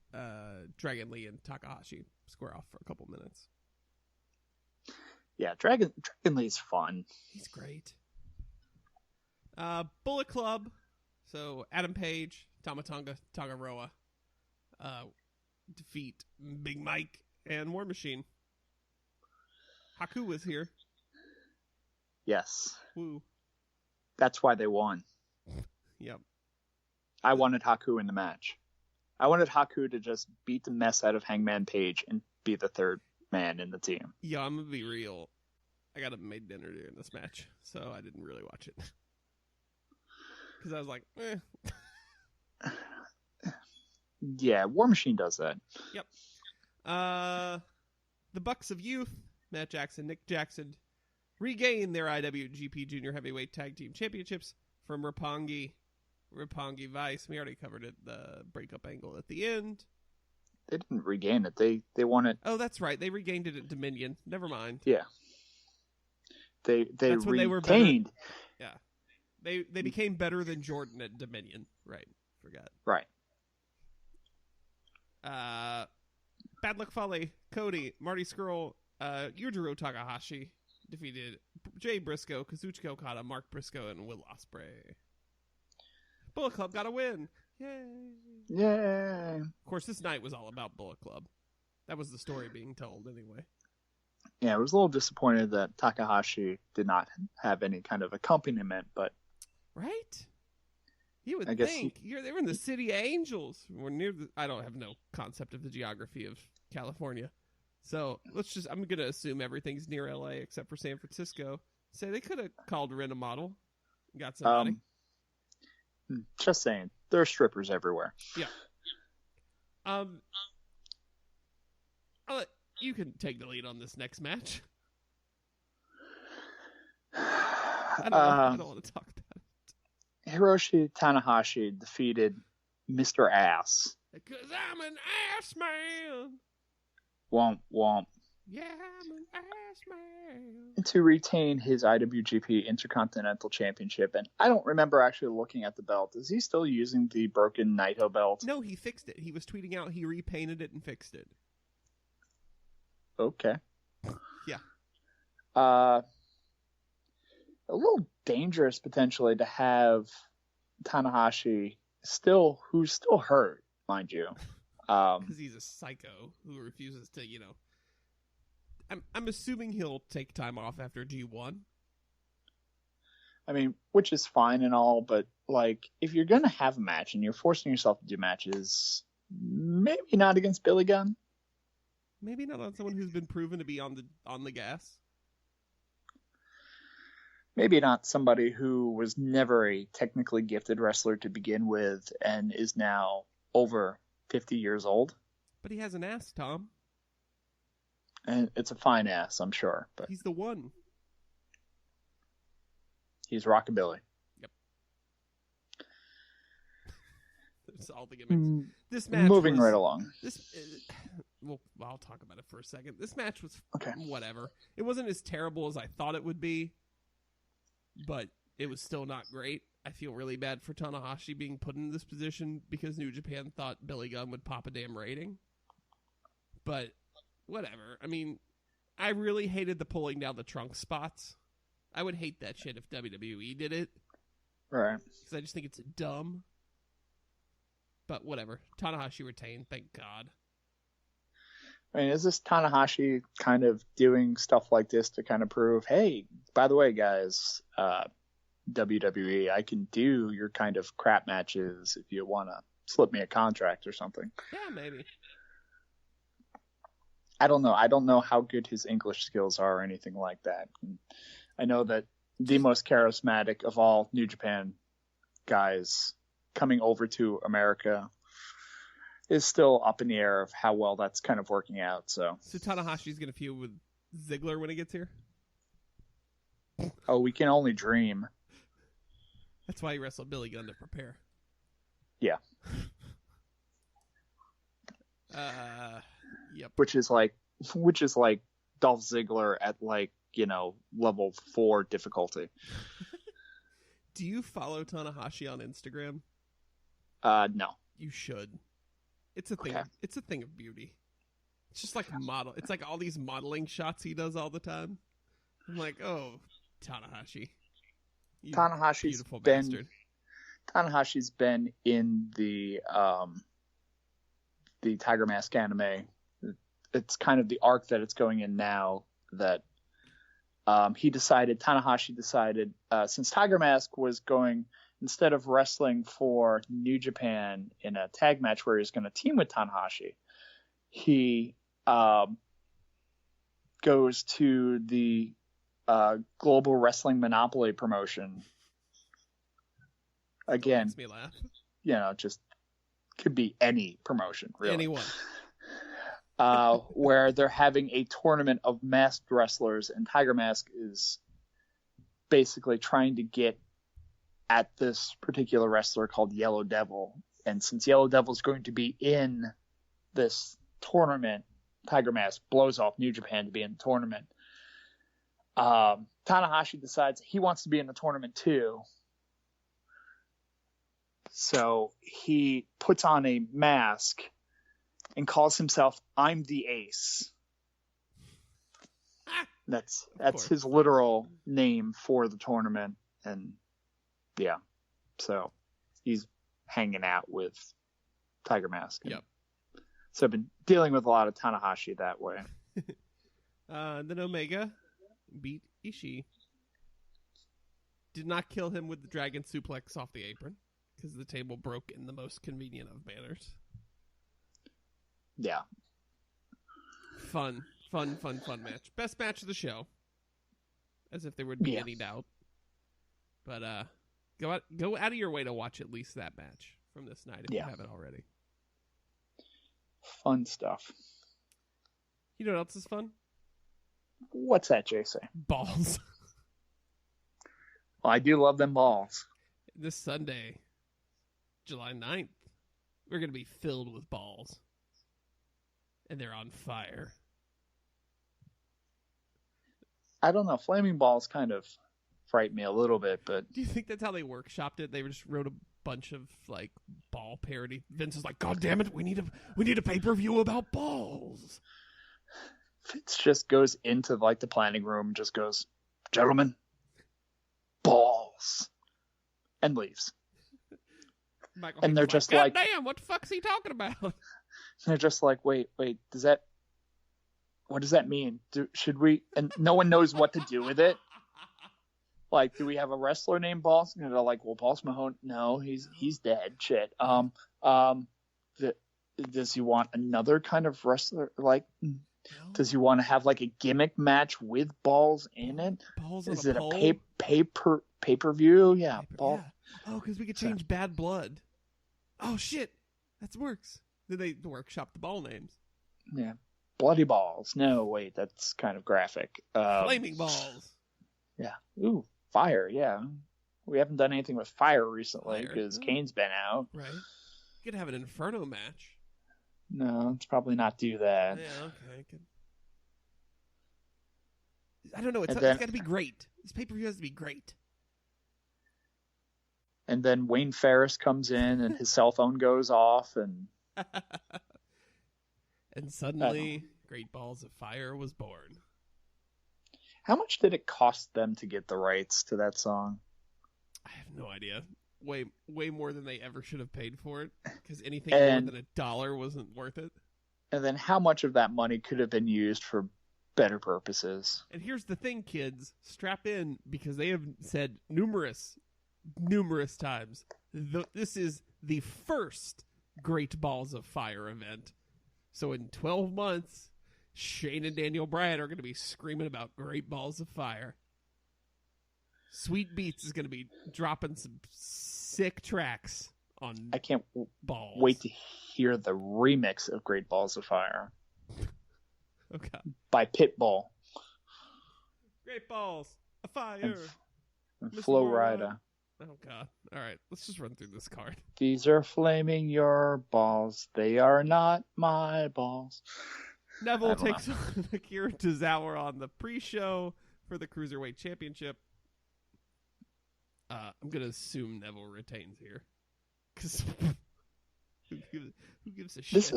Dragon Lee and Takahashi square off for a couple minutes. Yeah, Dragon Lee's fun. He's great. Bullet Club. So Adam Page, Tamatonga Tagaroa defeat Big Mike and War Machine. Haku was here. Yes. Woo. That's why they won. Yep. I wanted Haku in the match. I wanted Haku to just beat the mess out of Hangman Page and be the third man in the team. Yeah, I'm going to be real. I got up and made dinner during this match, so I didn't really watch it. Because I was like, Yeah, War Machine does that. Yep. The Bucks of Youth, Matt Jackson, Nick Jackson, regain their IWGP Junior Heavyweight Tag Team Championships from Roppongi Vice. We already covered it, the breakup angle at the end. They didn't regain it. They won it. Oh, that's right. They regained it at Dominion. Never mind. Yeah. They that's when retained. They were better. Yeah. They became better than Jordan at Dominion. Right. Forgot. Right. Bad Luck Fale, Cody, Marty Scurll, Yujiro Takahashi defeated Jay Briscoe, Kazuchika Okada, Mark Briscoe, and Will Ospreay. Bullet Club got a win. Yay. Yay. Of course, this night was all about Bullet Club. That was the story being told anyway. Yeah, I was a little disappointed that Takahashi did not have any kind of accompaniment, but... Right? You would I guess think. They were in the City of Angels. We're near I don't have no concept of the geography of California. So I'm going to assume everything's near LA except for San Francisco. Say they could have called Rent a Model and got somebody. Just saying, there are strippers everywhere. Yeah. You can take the lead on this next match. I don't want to talk about it. Hiroshi Tanahashi defeated Mr. Ass. Because I'm an ass man. Womp womp. Yeah, I'm an ass man. To retain his IWGP Intercontinental Championship. And I don't remember actually looking at the belt. Is he still using the broken Naito belt? No, he fixed it. He was tweeting out he repainted it and fixed it. Okay. Yeah. A little dangerous potentially to have Tanahashi who's still hurt, mind you. Because he's a psycho who refuses to, I'm assuming he'll take time off after G1. I mean, which is fine and all, but like, if you're gonna have a match and you're forcing yourself to do matches, maybe not against Billy Gunn. Maybe not on someone who's been proven to be on the gas. Maybe not somebody who was never a technically gifted wrestler to begin with and is now over 50 years old. But he has an ass, Tom. And it's a fine ass, I'm sure. But he's the one. He's rockabilly. Yep. That's all the gimmicks. This match moving right along. Well, I'll talk about it for a second. This match was okay. Whatever. It wasn't as terrible as I thought it would be, but it was still not great. I feel really bad for Tanahashi being put in this position because New Japan thought Billy Gunn would pop a damn rating. But whatever. I mean, I really hated the pulling down the trunk spots. I would hate that shit if WWE did it. Right. Because I just think it's dumb. But whatever. Tanahashi retained, thank God. I mean, is this Tanahashi kind of doing stuff like this to kind of prove, hey, by the way, guys, WWE, I can do your kind of crap matches if you want to slip me a contract or something? Yeah, maybe. I don't know. I don't know how good his English skills are or anything like that. I know that the most charismatic of all New Japan guys coming over to America is still up in the air of how well that's kind of working out. So Tanahashi's going to feud with Ziggler when he gets here? Oh, we can only dream. That's why he wrestled Billy Gunn to prepare. Yeah. Yep. Which is like Dolph Ziggler at level 4 difficulty. Do you follow Tanahashi on Instagram? No. You should. It's a thing. Okay. It's a thing of beauty. It's just like model. It's like all these modeling shots he does all the time. I'm like, oh, Tanahashi. Tanahashi's beautiful been bastard. Tanahashi's been in the Tiger Mask anime. It's kind of the arc that it's going in now that Tanahashi decided, since Tiger Mask was going, instead of wrestling for New Japan in a tag match where he was going to team with Tanahashi, he goes to the Global Wrestling Monopoly promotion. Again, makes me laugh. Just could be any promotion, really. Anyone. Where they're having a tournament of masked wrestlers, and Tiger Mask is basically trying to get at this particular wrestler called Yellow Devil. And since Yellow Devil is going to be in this tournament, Tiger Mask blows off New Japan to be in the tournament. Tanahashi decides he wants to be in the tournament too. So he puts on a mask and calls himself I'm the Ace. That's his literal name for the tournament. And yeah, so he's hanging out with Tiger Mask. Yep. So I've been dealing with a lot of Tanahashi that way. Then Omega beat Ishii. Did not kill him with the dragon suplex off the apron because the table broke in the most convenient of manners. Yeah. fun match. Best match of the show. As if there would be any doubt. But go out of your way to watch at least that match from this night if you haven't already. Fun stuff. You know what else is fun? What's that, JC? Balls. Well, I do love them balls. This Sunday, July 9th, we're going to be filled with balls. And they're on fire. I don't know. Flaming balls kind of frighten me a little bit, but... Do you think that's how they workshopped it? They just wrote a bunch of, like, ball parody. Vince is like, God damn it, we need a pay-per-view about balls. Vince just goes into, like, the planning room and just goes, gentlemen, balls. And leaves. Michael and they're just God like... damn, what the fuck's he talking about? They're just like, wait, does that... What does that mean? Should we... And no one knows what to do with it. Like, do we have a wrestler named Balls? And they're like, well, Balls Mahone... No, he's dead. Shit. Does he want another kind of wrestler? Like... No. Does he want to have like a gimmick match with balls in it? Balls on Is a it pole? a pay-per-view? Yeah, ball. Yeah. Oh, because we could change Bad Blood. Oh shit, that works. Did they workshop the ball names? Yeah, bloody balls. No, wait, that's kind of graphic. Flaming balls. Yeah. Ooh, fire. Yeah, we haven't done anything with fire recently because Kane's been out. Right. You could have an Inferno match. No, let's probably not do that. Yeah, okay. I don't know. It's got to be great. This pay-per-view has to be great. And then Wayne Ferris comes in and his cell phone goes off. And suddenly, Great Balls of Fire was born. How much did it cost them to get the rights to that song? I have no idea. Way more than they ever should have paid for it, because anything more than $1 wasn't worth it. And then how much of that money could have been used for better purposes? And here's the thing, kids. Strap in, because they have said numerous times, this is the first Great Balls of Fire event. So in 12 months, Shane and Daniel Bryan are going to be screaming about Great Balls of Fire. Sweet Beats is going to be dropping some sick tracks on I can't balls. Wait to hear the remix of Great Balls of Fire. Okay. By Pitbull. Great Balls of Fire. And Flo Rida. Oh, God. All right. Let's just run through this card. These are flaming your balls. They are not my balls. Neville takes on Akira Tozawa on the pre-show for the Cruiserweight Championship. I'm going to assume Neville retains here. Because who gives a shit?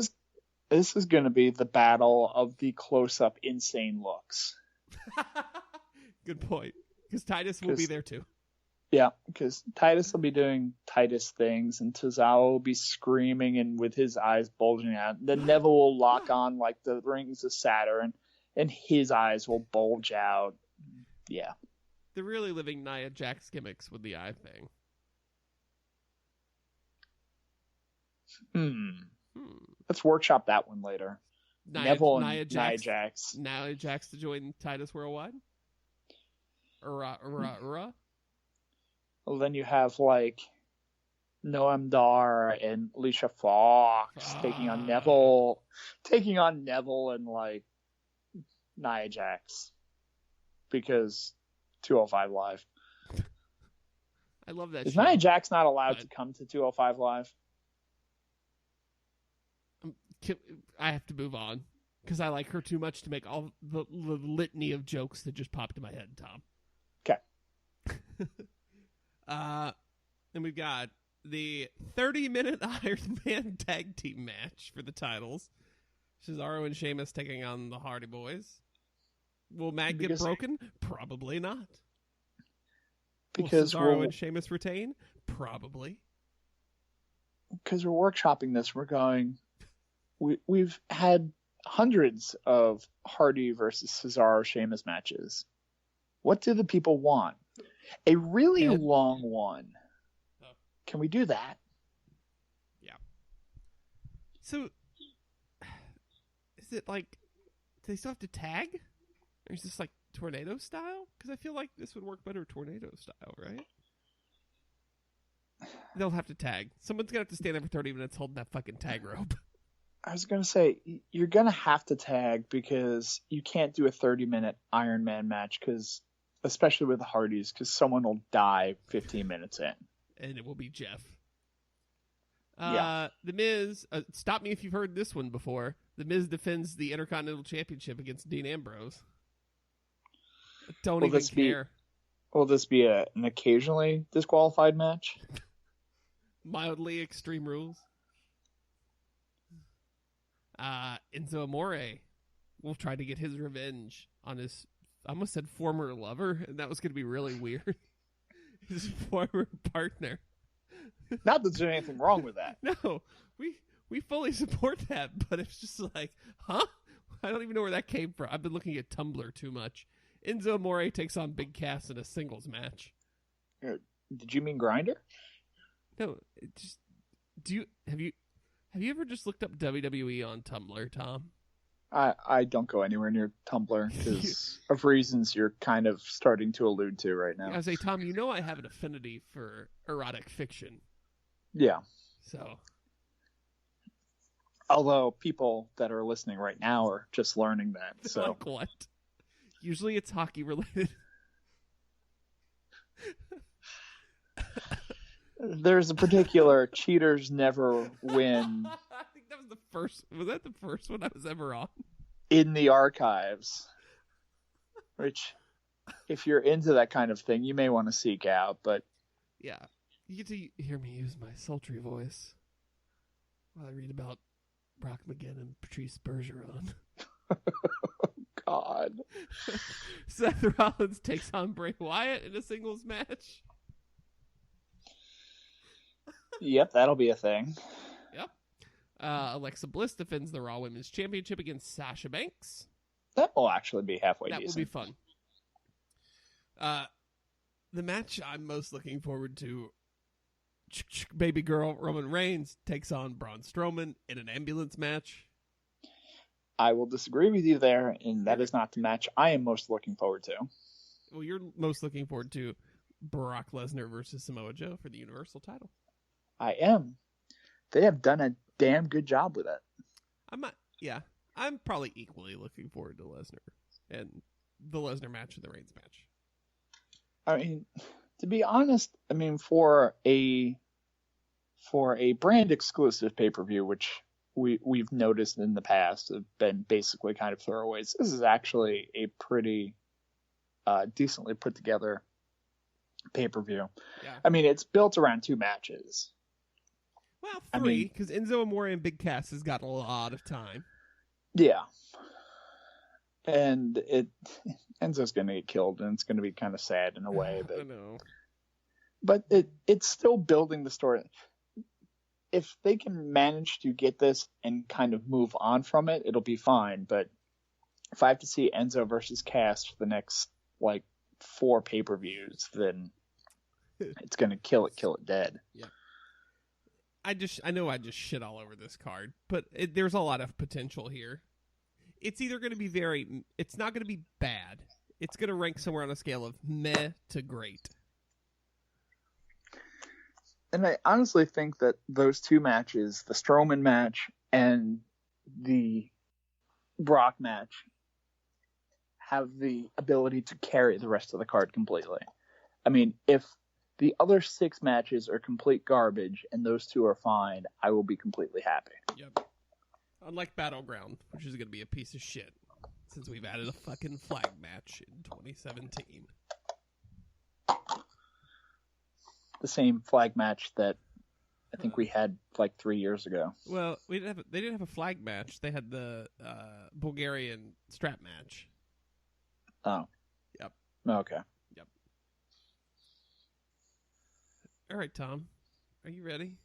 This is going to be the battle of the close-up insane looks. Good point. Because Titus will be there too. Yeah, because Titus will be doing Titus things, and Tozawa will be screaming and with his eyes bulging out. Then Neville will lock on like the rings of Saturn, and his eyes will bulge out. Yeah. They're really living Nia Jax gimmicks with the eye thing. Let's workshop that one later. Neville and Nia Jax. Nia Jax to join Titus Worldwide? Well, then you have like Noam Dar and Alicia Fox taking on Neville and like Nia Jax because 205 Live. I love that. Is Nia Jax not allowed to come to 205 Live? I have to move on because I like her too much to make all the litany of jokes that just popped in my head, Tom. Okay. Then we've got the 30-minute Iron Man tag team match for the titles. Cesaro and Sheamus taking on the Hardy Boys. Will Matt get broken? Probably not. Because will Cesaro and Sheamus retain? Probably. Because we're workshopping this, we're going... We've had hundreds of Hardy versus Cesaro Sheamus matches. What do the people want? A really long one. Oh. Can we do that? Yeah. So, is it like they still have to tag? Or is this like tornado style? Because I feel like this would work better tornado style, right? They'll have to tag. Someone's going to have to stand there for 30 minutes holding that fucking tag rope. I was going to say, you're going to have to tag because you can't do a 30-minute Iron Man match, especially with the Hardys, because someone will die 15 minutes in. And it will be Jeff. Yeah. The Miz, stop me if you've heard this one before. The Miz defends the Intercontinental Championship against Dean Ambrose. Don't even care. Will this be an occasionally disqualified match? Mildly Extreme Rules. Enzo Amore will try to get his revenge on his, I almost said former lover, and that was going to be really weird. His former partner. Not that there's anything wrong with that. No, we fully support that, but it's just like, huh? I don't even know where that came from. I've been looking at Tumblr too much. Enzo Amore takes on Big Cass in a singles match. Did you mean Grinder? No, it just have you ever just looked up WWE on Tumblr, Tom? I don't go anywhere near Tumblr because of reasons you're kind of starting to allude to right now. I say, Tom, you know I have an affinity for erotic fiction. Yeah. So, although people that are listening right now are just learning that. So like what? Usually it's hockey related. There's a particular cheaters never win. I think that was the first. Was that the first one I was ever on? In the archives. Which, if you're into that kind of thing, you may want to seek out, but... Yeah. You get to hear me use my sultry voice while I read about Brock McGinn and Patrice Bergeron. God. Seth Rollins takes on Bray Wyatt in a singles match. Yep, that'll be a thing. Yep. Alexa Bliss defends the Raw Women's Championship against Sasha Banks. That will actually be halfway decent. That will be fun. The match I'm most looking forward to, baby girl Roman Reigns takes on Braun Strowman in an ambulance match. I will disagree with you there, and that is not the match I am most looking forward to. Well, you're most looking forward to Brock Lesnar versus Samoa Joe for the Universal title. I am. They have done a damn good job with it. I'm probably equally looking forward to Lesnar and the Lesnar match and the Reigns match. I mean, to be honest, for a brand exclusive pay-per-view, which we've noticed in the past have been basically kind of throwaways, this is actually a pretty decently put together pay-per-view. Yeah. It's built around two matches. Well, three, because Enzo Amore and Big Cass has got a lot of time. Yeah. And Enzo's going to get killed, and it's going to be kind of sad in a way. But, I know. But it's still building the story. If they can manage to get this and kind of move on from it, it'll be fine. But if I have to see Enzo versus Cass for the next, 4 pay-per-views, then it's going to kill it dead. Yeah. I know I just shit all over this card, but there's a lot of potential here. It's either going to be it's not going to be bad. It's going to rank somewhere on a scale of meh to great. And I honestly think that those two matches, the Strowman match and the Brock match, have the ability to carry the rest of the card completely. If the other 6 matches are complete garbage and those 2 are fine, I will be completely happy. Yep. Unlike Battleground, which is going to be a piece of shit, since we've added a fucking flag match in 2017. The same flag match that I think we had 3 years ago. Well, they didn't have a flag match. They had the Bulgarian strap match. Oh. Yep. Okay. Yep. All right, Tom. Are you ready?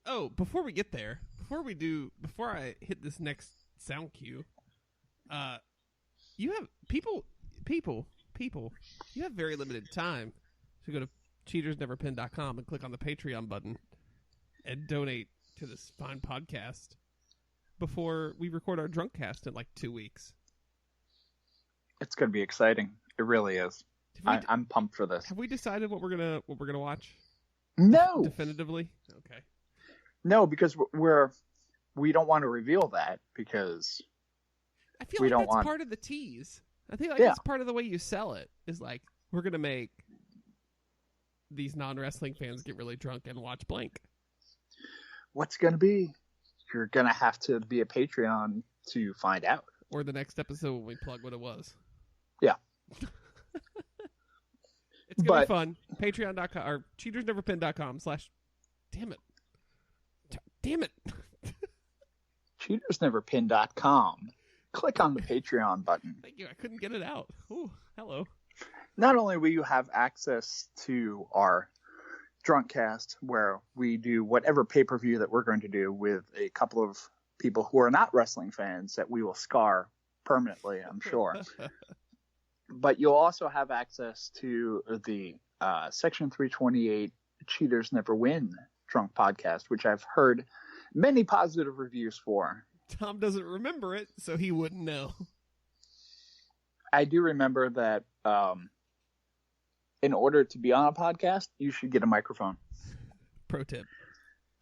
Oh, before we get there, before I hit this next sound cue, you have people, you have very limited time to go to cheatersneverpin.com and click on the Patreon button and donate to this fine podcast before we record our drunk cast in 2 weeks. It's going to be exciting. It really is. I'm pumped for this. Have we decided what we're gonna watch? No, definitively. Okay. No, because we don't want to reveal that because I feel like that's part of the tease. I think that's part of the way you sell it is like we're gonna make these non-wrestling fans get really drunk and watch blank. What's gonna be? You're gonna have to be a Patreon to find out. Or the next episode when we plug what it was. Yeah. It's going to be fun. Patreon.com or cheatersneverpin.com/ damn it. Damn it. cheatersneverpin.com. Click on the Patreon button. Thank you. I couldn't get it out. Ooh, hello. Not only will you have access to our drunk cast where we do whatever pay-per-view that we're going to do with a couple of people who are not wrestling fans that we will scar permanently, I'm sure. But you'll also have access to the Section 328 Cheaters Never Win Drunk podcast, which I've heard many positive reviews for. Tom doesn't remember it, so he wouldn't know. I do remember that in order to be on a podcast, you should get a microphone. Pro tip.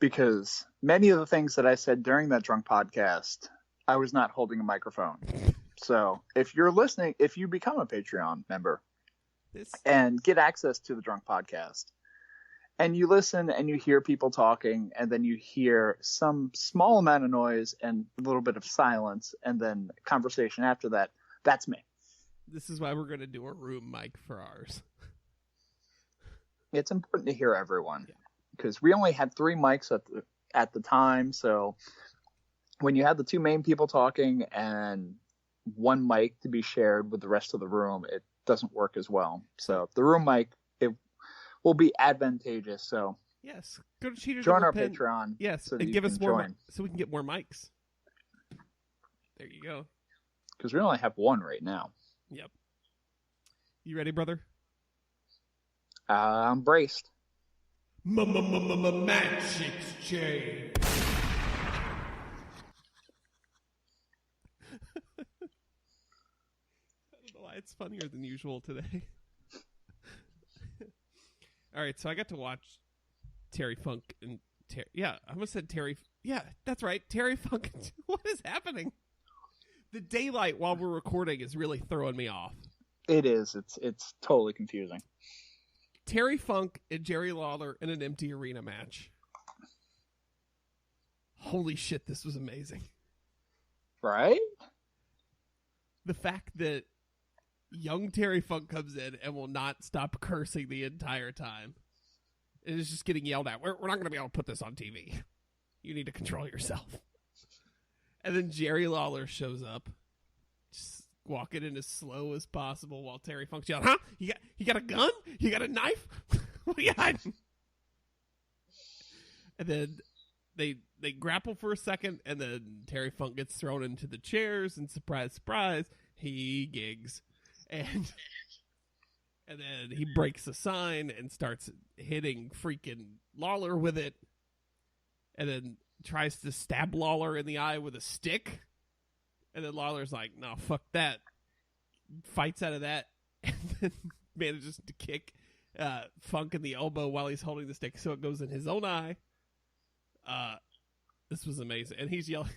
Because many of the things that I said during that drunk podcast, I was not holding a microphone. So if you're listening, if you become a Patreon member and get access to the drunk podcast and you listen and you hear people talking and then you hear some small amount of noise and a little bit of silence and then conversation after that, that's me. This is why we're going to do a room mic for ours. It's important to hear everyone because we only had 3 mics at the time. So when you have the 2 main people talking and 1 mic to be shared with the rest of the room, it doesn't work as well. So the room mic, it will be advantageous. So yes, go to Cheaters. Join our Patreon. Yes, so and give us more, so we can get more mics. There you go. Because we only have 1 right now. Yep. You ready, brother? I'm braced. Match exchange. It's funnier than usual today. All right, so I got to watch Terry Funk and I almost said Terry. Yeah, that's right, Terry Funk. What is happening? The daylight while we're recording is really throwing me off. It is. It's totally confusing. Terry Funk and Jerry Lawler in an empty arena match. Holy shit, this was amazing. Right? The fact that young Terry Funk comes in and will not stop cursing the entire time. It is just getting yelled at. We're not going to be able to put this on TV. You need to control yourself. And then Jerry Lawler shows up, just walking in as slow as possible while Terry Funk's yelling, huh? You got a gun? You got a knife? What are you hiding? And then they grapple for a second, and then Terry Funk gets thrown into the chairs, and surprise, surprise, he gigs. And then he breaks a sign and starts hitting freaking Lawler with it. And then tries to stab Lawler in the eye with a stick. And then Lawler's like, no, fuck that. Fights out of that. And then manages to kick Funk in the elbow while he's holding the stick. So it goes in his own eye. This was amazing. And he's yelling.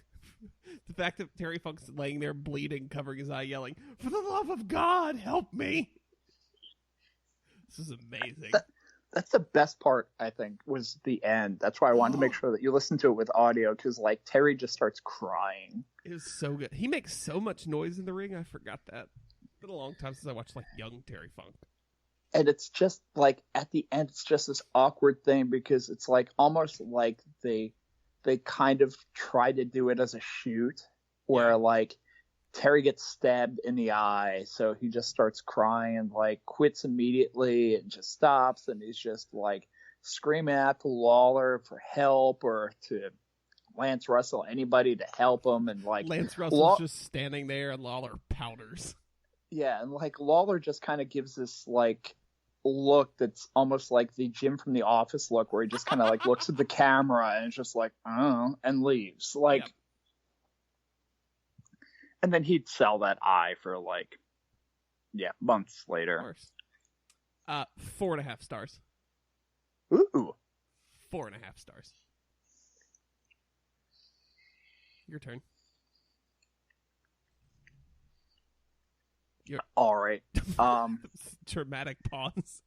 The fact that Terry Funk's laying there bleeding, covering his eye, yelling, for the love of God, help me. This is amazing. That's the best part, I think, was the end. That's why I wanted to make sure that you listen to it with audio, because, like, Terry just starts crying. It was so good. He makes so much noise in the ring. I forgot that. It's been a long time since I watched, like, young Terry Funk. And it's just, like, at the end, it's just this awkward thing, because it's, like, almost like they kind of try to do it as a shoot, where, like, Terry gets stabbed in the eye, so he just starts crying and, like, quits immediately and just stops, and he's just, like, screaming out to Lawler for help or to Lance Russell, anybody to help him, and, like... Lance Russell's just standing there, and Lawler powders. Yeah, and, like, Lawler just kind of gives this, like, look that's almost like the Jim from The Office look, where he just kind of, like, looks at the camera and is just like, oh, and leaves. Like... Yep. And then he'd sell that eye for, like, Yeah, months Of later. course. 4.5 stars. Ooh. 4.5 stars. Your turn. All right. Dramatic pause.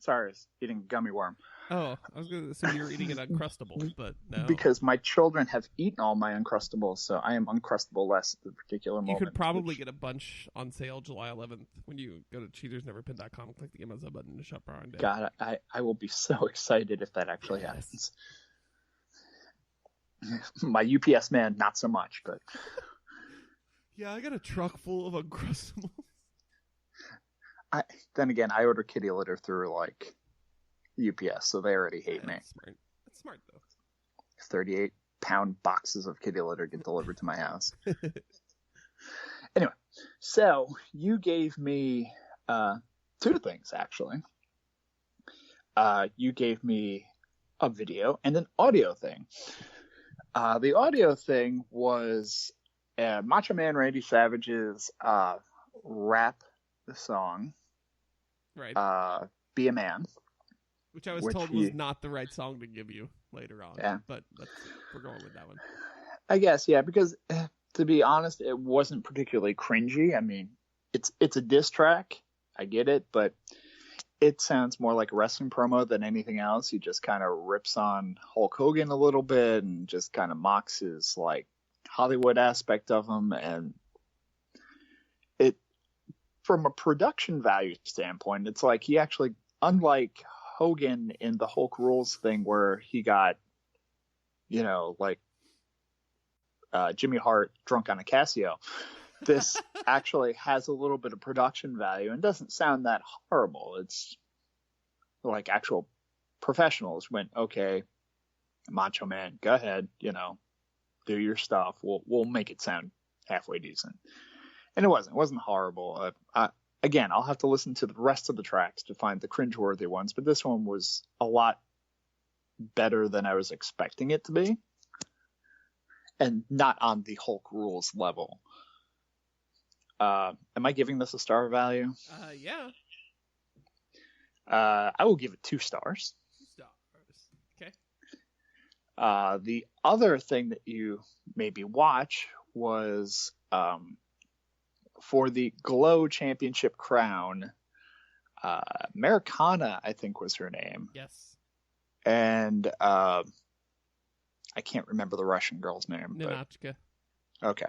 Sorry, I was eating gummy worm. Oh, I was going to assume you were eating an Uncrustable, but no. Because my children have eaten all my Uncrustables, so I am Uncrustable-less at the particular moment. You could probably get a bunch on sale July 11th when you go to cheatersneverpin.com and click the Amazon button to shop Prime Day. God, I will be so excited if that actually happens. My UPS man, not so much, but... Yeah, I got a truck full of Uncrustables. Then again, I order kitty litter through, like, UPS, so they already hate me. That's smart. That's smart, though. 38-pound boxes of kitty litter get delivered to my house. Anyway, so you gave me two things, actually. You gave me a video and an audio thing. The audio thing was Macho Man Randy Savage's rap song, Right. Be a Man. Which I was told was not the right song to give you later on. Yeah. But we're going with that one. I guess, yeah, because to be honest, it wasn't particularly cringy. I mean, it's a diss track. I get it, but it sounds more like a wrestling promo than anything else. He just kind of rips on Hulk Hogan a little bit and just kind of mocks his, like, Hollywood aspect of him. And it, from a production value standpoint, it's like he actually, unlike Hogan in the Hulk Rules thing where he got, like Jimmy Hart drunk on a Casio, this actually has a little bit of production value and doesn't sound that horrible. It's like actual professionals went, okay, Macho Man, go ahead, do your stuff. We'll make it sound halfway decent. And it wasn't horrible. Again, I'll have to listen to the rest of the tracks to find the cringeworthy ones, but this one was a lot better than I was expecting it to be. And not on the Hulk Rules level. Am I giving this a star value? Yeah. I will give it 2 stars. 2 stars. Okay. The other thing that you maybe watch was for the Glow Championship crown, Americana, I think was her name. Yes. And I can't remember the Russian girl's name. Ninotchka. Okay.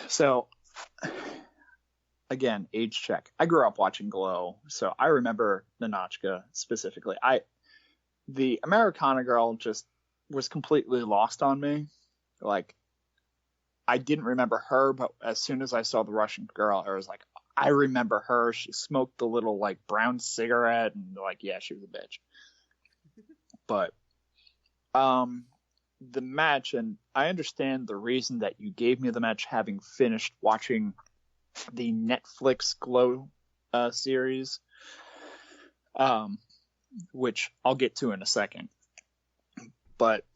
So, again, age check. I grew up watching Glow, so I remember Ninotchka specifically. The Americana girl just was completely lost on me. Like, I didn't remember her, but as soon as I saw the Russian girl, I was like, I remember her. She smoked the little, like, brown cigarette, and, like, yeah, she was a bitch. But the match, and I understand the reason that you gave me the match, having finished watching the Netflix Glow series, which I'll get to in a second. But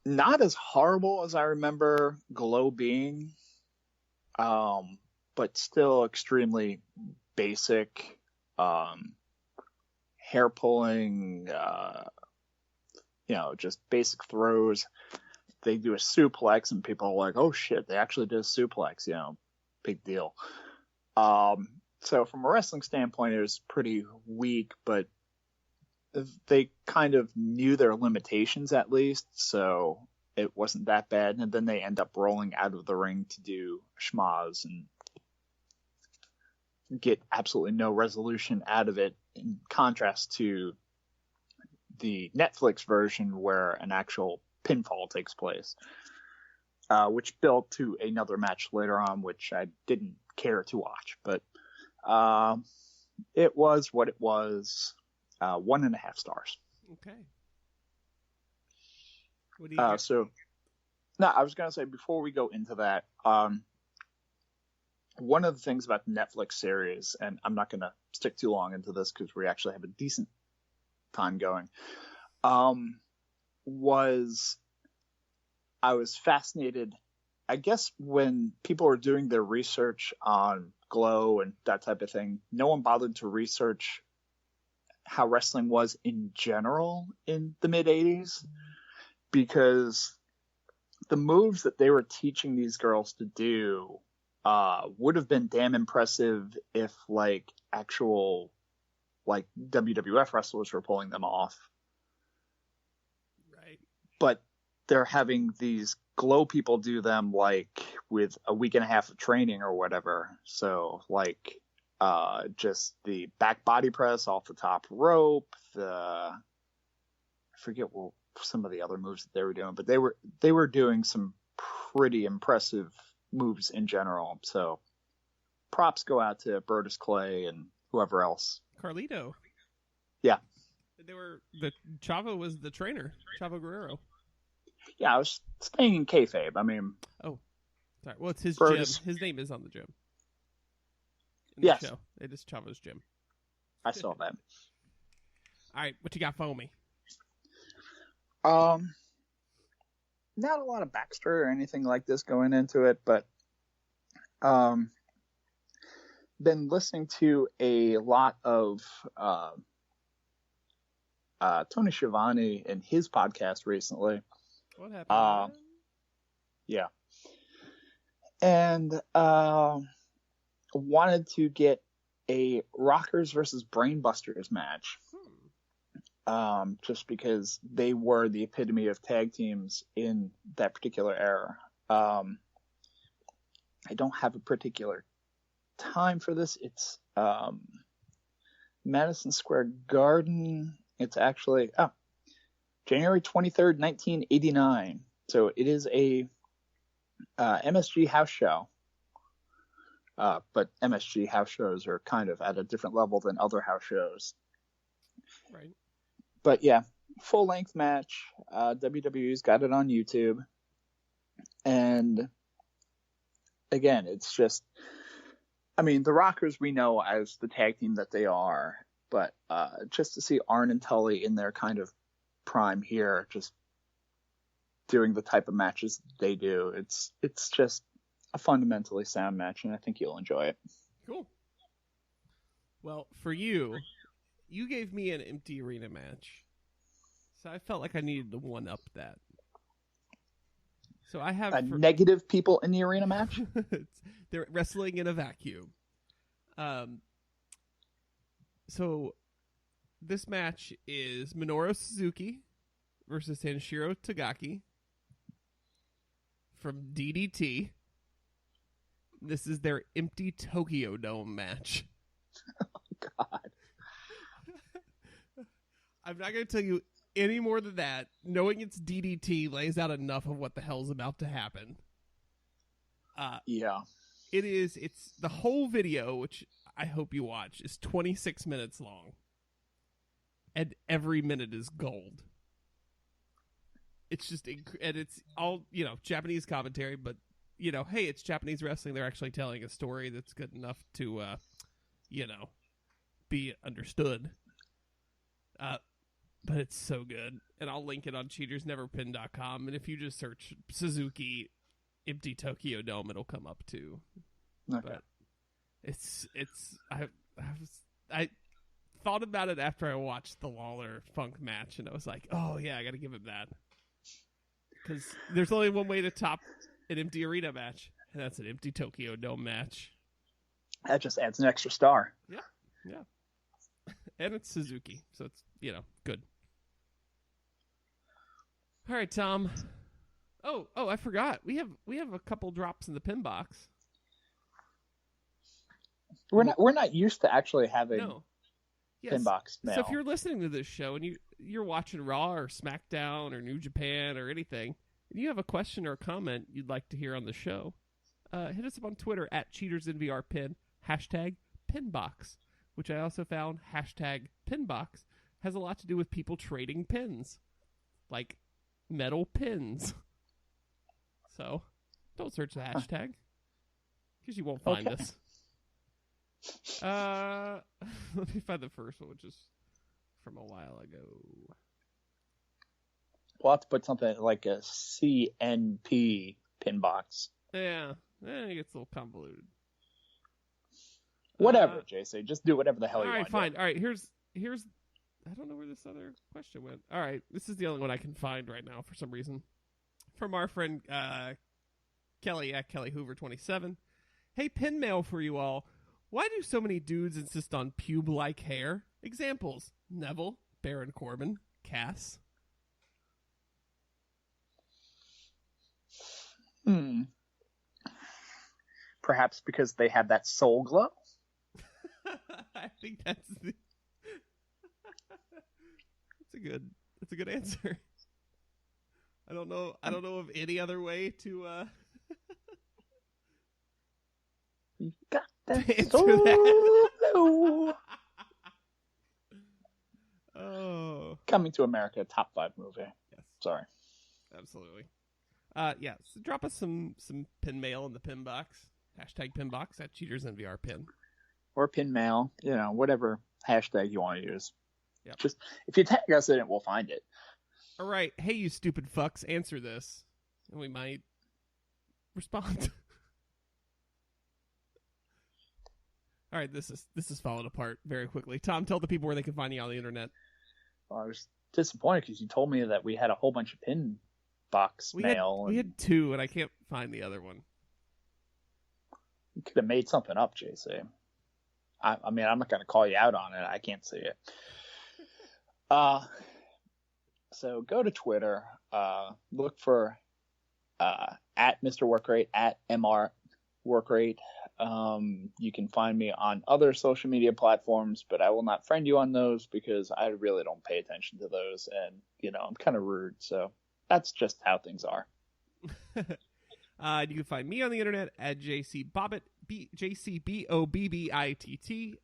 not as horrible as I remember Glow being, but still extremely basic, hair pulling, just basic throws. They do a suplex and people are like, oh shit, they actually did a suplex, big deal. So from a wrestling standpoint, it was pretty weak, but they kind of knew their limitations at least, so it wasn't that bad. And then they end up rolling out of the ring to do schmaz and get absolutely no resolution out of it, in contrast to the Netflix version where an actual pinfall takes place, which built to another match later on, which I didn't care to watch. But it was what it was. 1.5 stars. Okay. What do you I was going to say, before we go into that, one of the things about the Netflix series, and I'm not going to stick too long into this because we actually have a decent time going, was I was fascinated I guess when people were doing their research on Glow and that type of thing, no one bothered to research how wrestling was in general in the mid 80s, because the moves that they were teaching these girls to do would have been damn impressive if like actual like WWF wrestlers were pulling them off. Right. But they're having these Glow people do them like with a week and a half of training or whatever. So like just the back body press off the top rope, I forget what some of the other moves that they were doing, but they were doing some pretty impressive moves in general. So props go out to Brodus Clay and whoever else. Carlito. Yeah. Chavo was the trainer, Chavo Guerrero. Yeah, I was staying in kayfabe. I mean, oh, sorry. Well, it's his Brodus. gym. His name is on the gym. Yes. Show. It is Chavo's gym. I saw that. All right, what you got for me? Not a lot of backstory or anything like this going into it, but been listening to a lot of Tony Schiavone and his podcast recently. What happened? Yeah. And wanted to get a Rockers versus Brainbusters match. Just because they were the epitome of tag teams in that particular era. I don't have a particular time for this. It's Madison Square Garden. It's actually January 23rd, 1989. So it is a MSG house show. But MSG house shows are kind of at a different level than other house shows. Right. But yeah, full length match. WWE's got it on YouTube. And again, it's just, I mean, the Rockers we know as the tag team that they are, but just to see Arn and Tully in their kind of prime here, just doing the type of matches they do, it's just a fundamentally sound match, and I think you'll enjoy it. Cool. Well, for you gave me an empty arena match, so I felt like I needed to one-up that. So I have negative people in the arena match. They're wrestling in a vacuum. So this match is Minoru Suzuki versus Sanshiro Tagaki from DDT. This is their empty Tokyo Dome match. Oh, God. I'm not going to tell you any more than that. Knowing it's DDT lays out enough of what the hell's about to happen. Yeah. It's the whole video, which I hope you watch, is 26 minutes long. And every minute is gold. It's just, and it's all, Japanese commentary, but, hey, it's Japanese wrestling. They're actually telling a story that's good enough to, be understood. But it's so good. And I'll link it on cheatersneverpin.com. And if you just search Suzuki empty Tokyo Dome, it'll come up too. Okay. But I thought about it after I watched the Lawler Funk match, and I was like, oh yeah, I got to give him that. Because there's only one way to top an empty arena match, and that's an empty Tokyo Dome match. That just adds an extra star. Yeah. And it's Suzuki, so it's, good. All right, Tom. Oh, I forgot. We have a couple drops in the pin box. We're not used to actually having pin box mail. So if you're listening to this show and you're watching Raw or SmackDown or New Japan or anything, and you have a question or a comment you'd like to hear on the show, hit us up on Twitter at CheatersNVRPin, #pinbox, which I also found #pinbox has a lot to do with people trading pins, like metal pins. So don't search the hashtag because you won't find us. Let me find the first one, which is from a while ago. We'll have to put something like a CNP pin box. Yeah, it gets a little convoluted. Whatever, JC. Just do whatever the hell you all right, want. Fine. All right, here's. I don't know where this other question went. All right, this is the only one I can find right now for some reason. From our friend Kelly at Kelly Hoover 27. Hey, pin mail for you all. Why do so many dudes insist on pube-like hair? Examples: Neville, Baron Corbin, Cass. Perhaps because they have that soul glow. I think that's a good answer. I don't know of any other way to You got that to answer soul that. glow. Oh, Coming to America, top 5 movie. yes, Sorry. absolutely. Yeah, so drop us some pin mail in the pin box. Hashtag pin box at CheatersNVRPin. Or pin mail, whatever hashtag you want to use. Yep. Just if you tag us in it, we'll find it. All right, hey you stupid fucks, answer this, and we might respond. All right, this is falling apart very quickly. Tom, tell the people where they can find you on the internet. Well, I was disappointed because you told me that we had a whole bunch of pin box mail. We had 2, and I can't find the other one. You could have made something up, JC. I mean, I'm not going to call you out on it. I can't see it. So go to Twitter. Look for at Mr. Workrate, at MR Workrate. You can find me on other social media platforms, but I will not friend you on those because I really don't pay attention to those, and I'm kind of rude. So that's just how things are. You can find me on the internet at JCBobbitt, JCBOBBITT,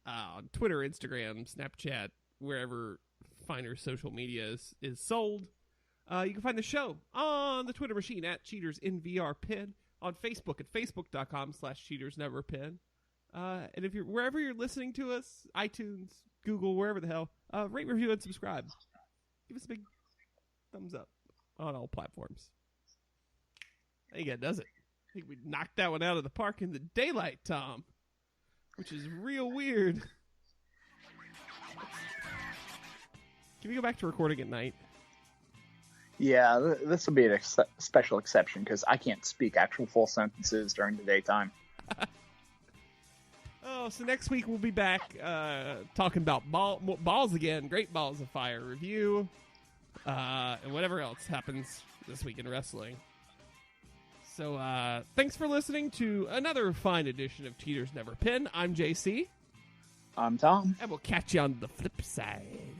on Twitter, Instagram, Snapchat, wherever finer social media is sold. You can find the show on the Twitter machine at CheatersNVRPin, on Facebook at facebook.com/CheatersNeverPin. And if you're wherever you're listening to us, iTunes, Google, wherever the hell, rate, review, and subscribe. Give us a big thumbs up on all platforms. I think that does it. I think we knocked that one out of the park in the daylight, Tom, which is real weird. Can we go back to recording at night? Yeah, this will be a special exception because I can't speak actual full sentences during the daytime. Oh, so next week we'll be back talking about balls again, Great Balls of Fire review, and whatever else happens this week in wrestling. So thanks for listening to another fine edition of Cheaters Never Pin. I'm JC. I'm Tom. And we'll catch you on the flip side.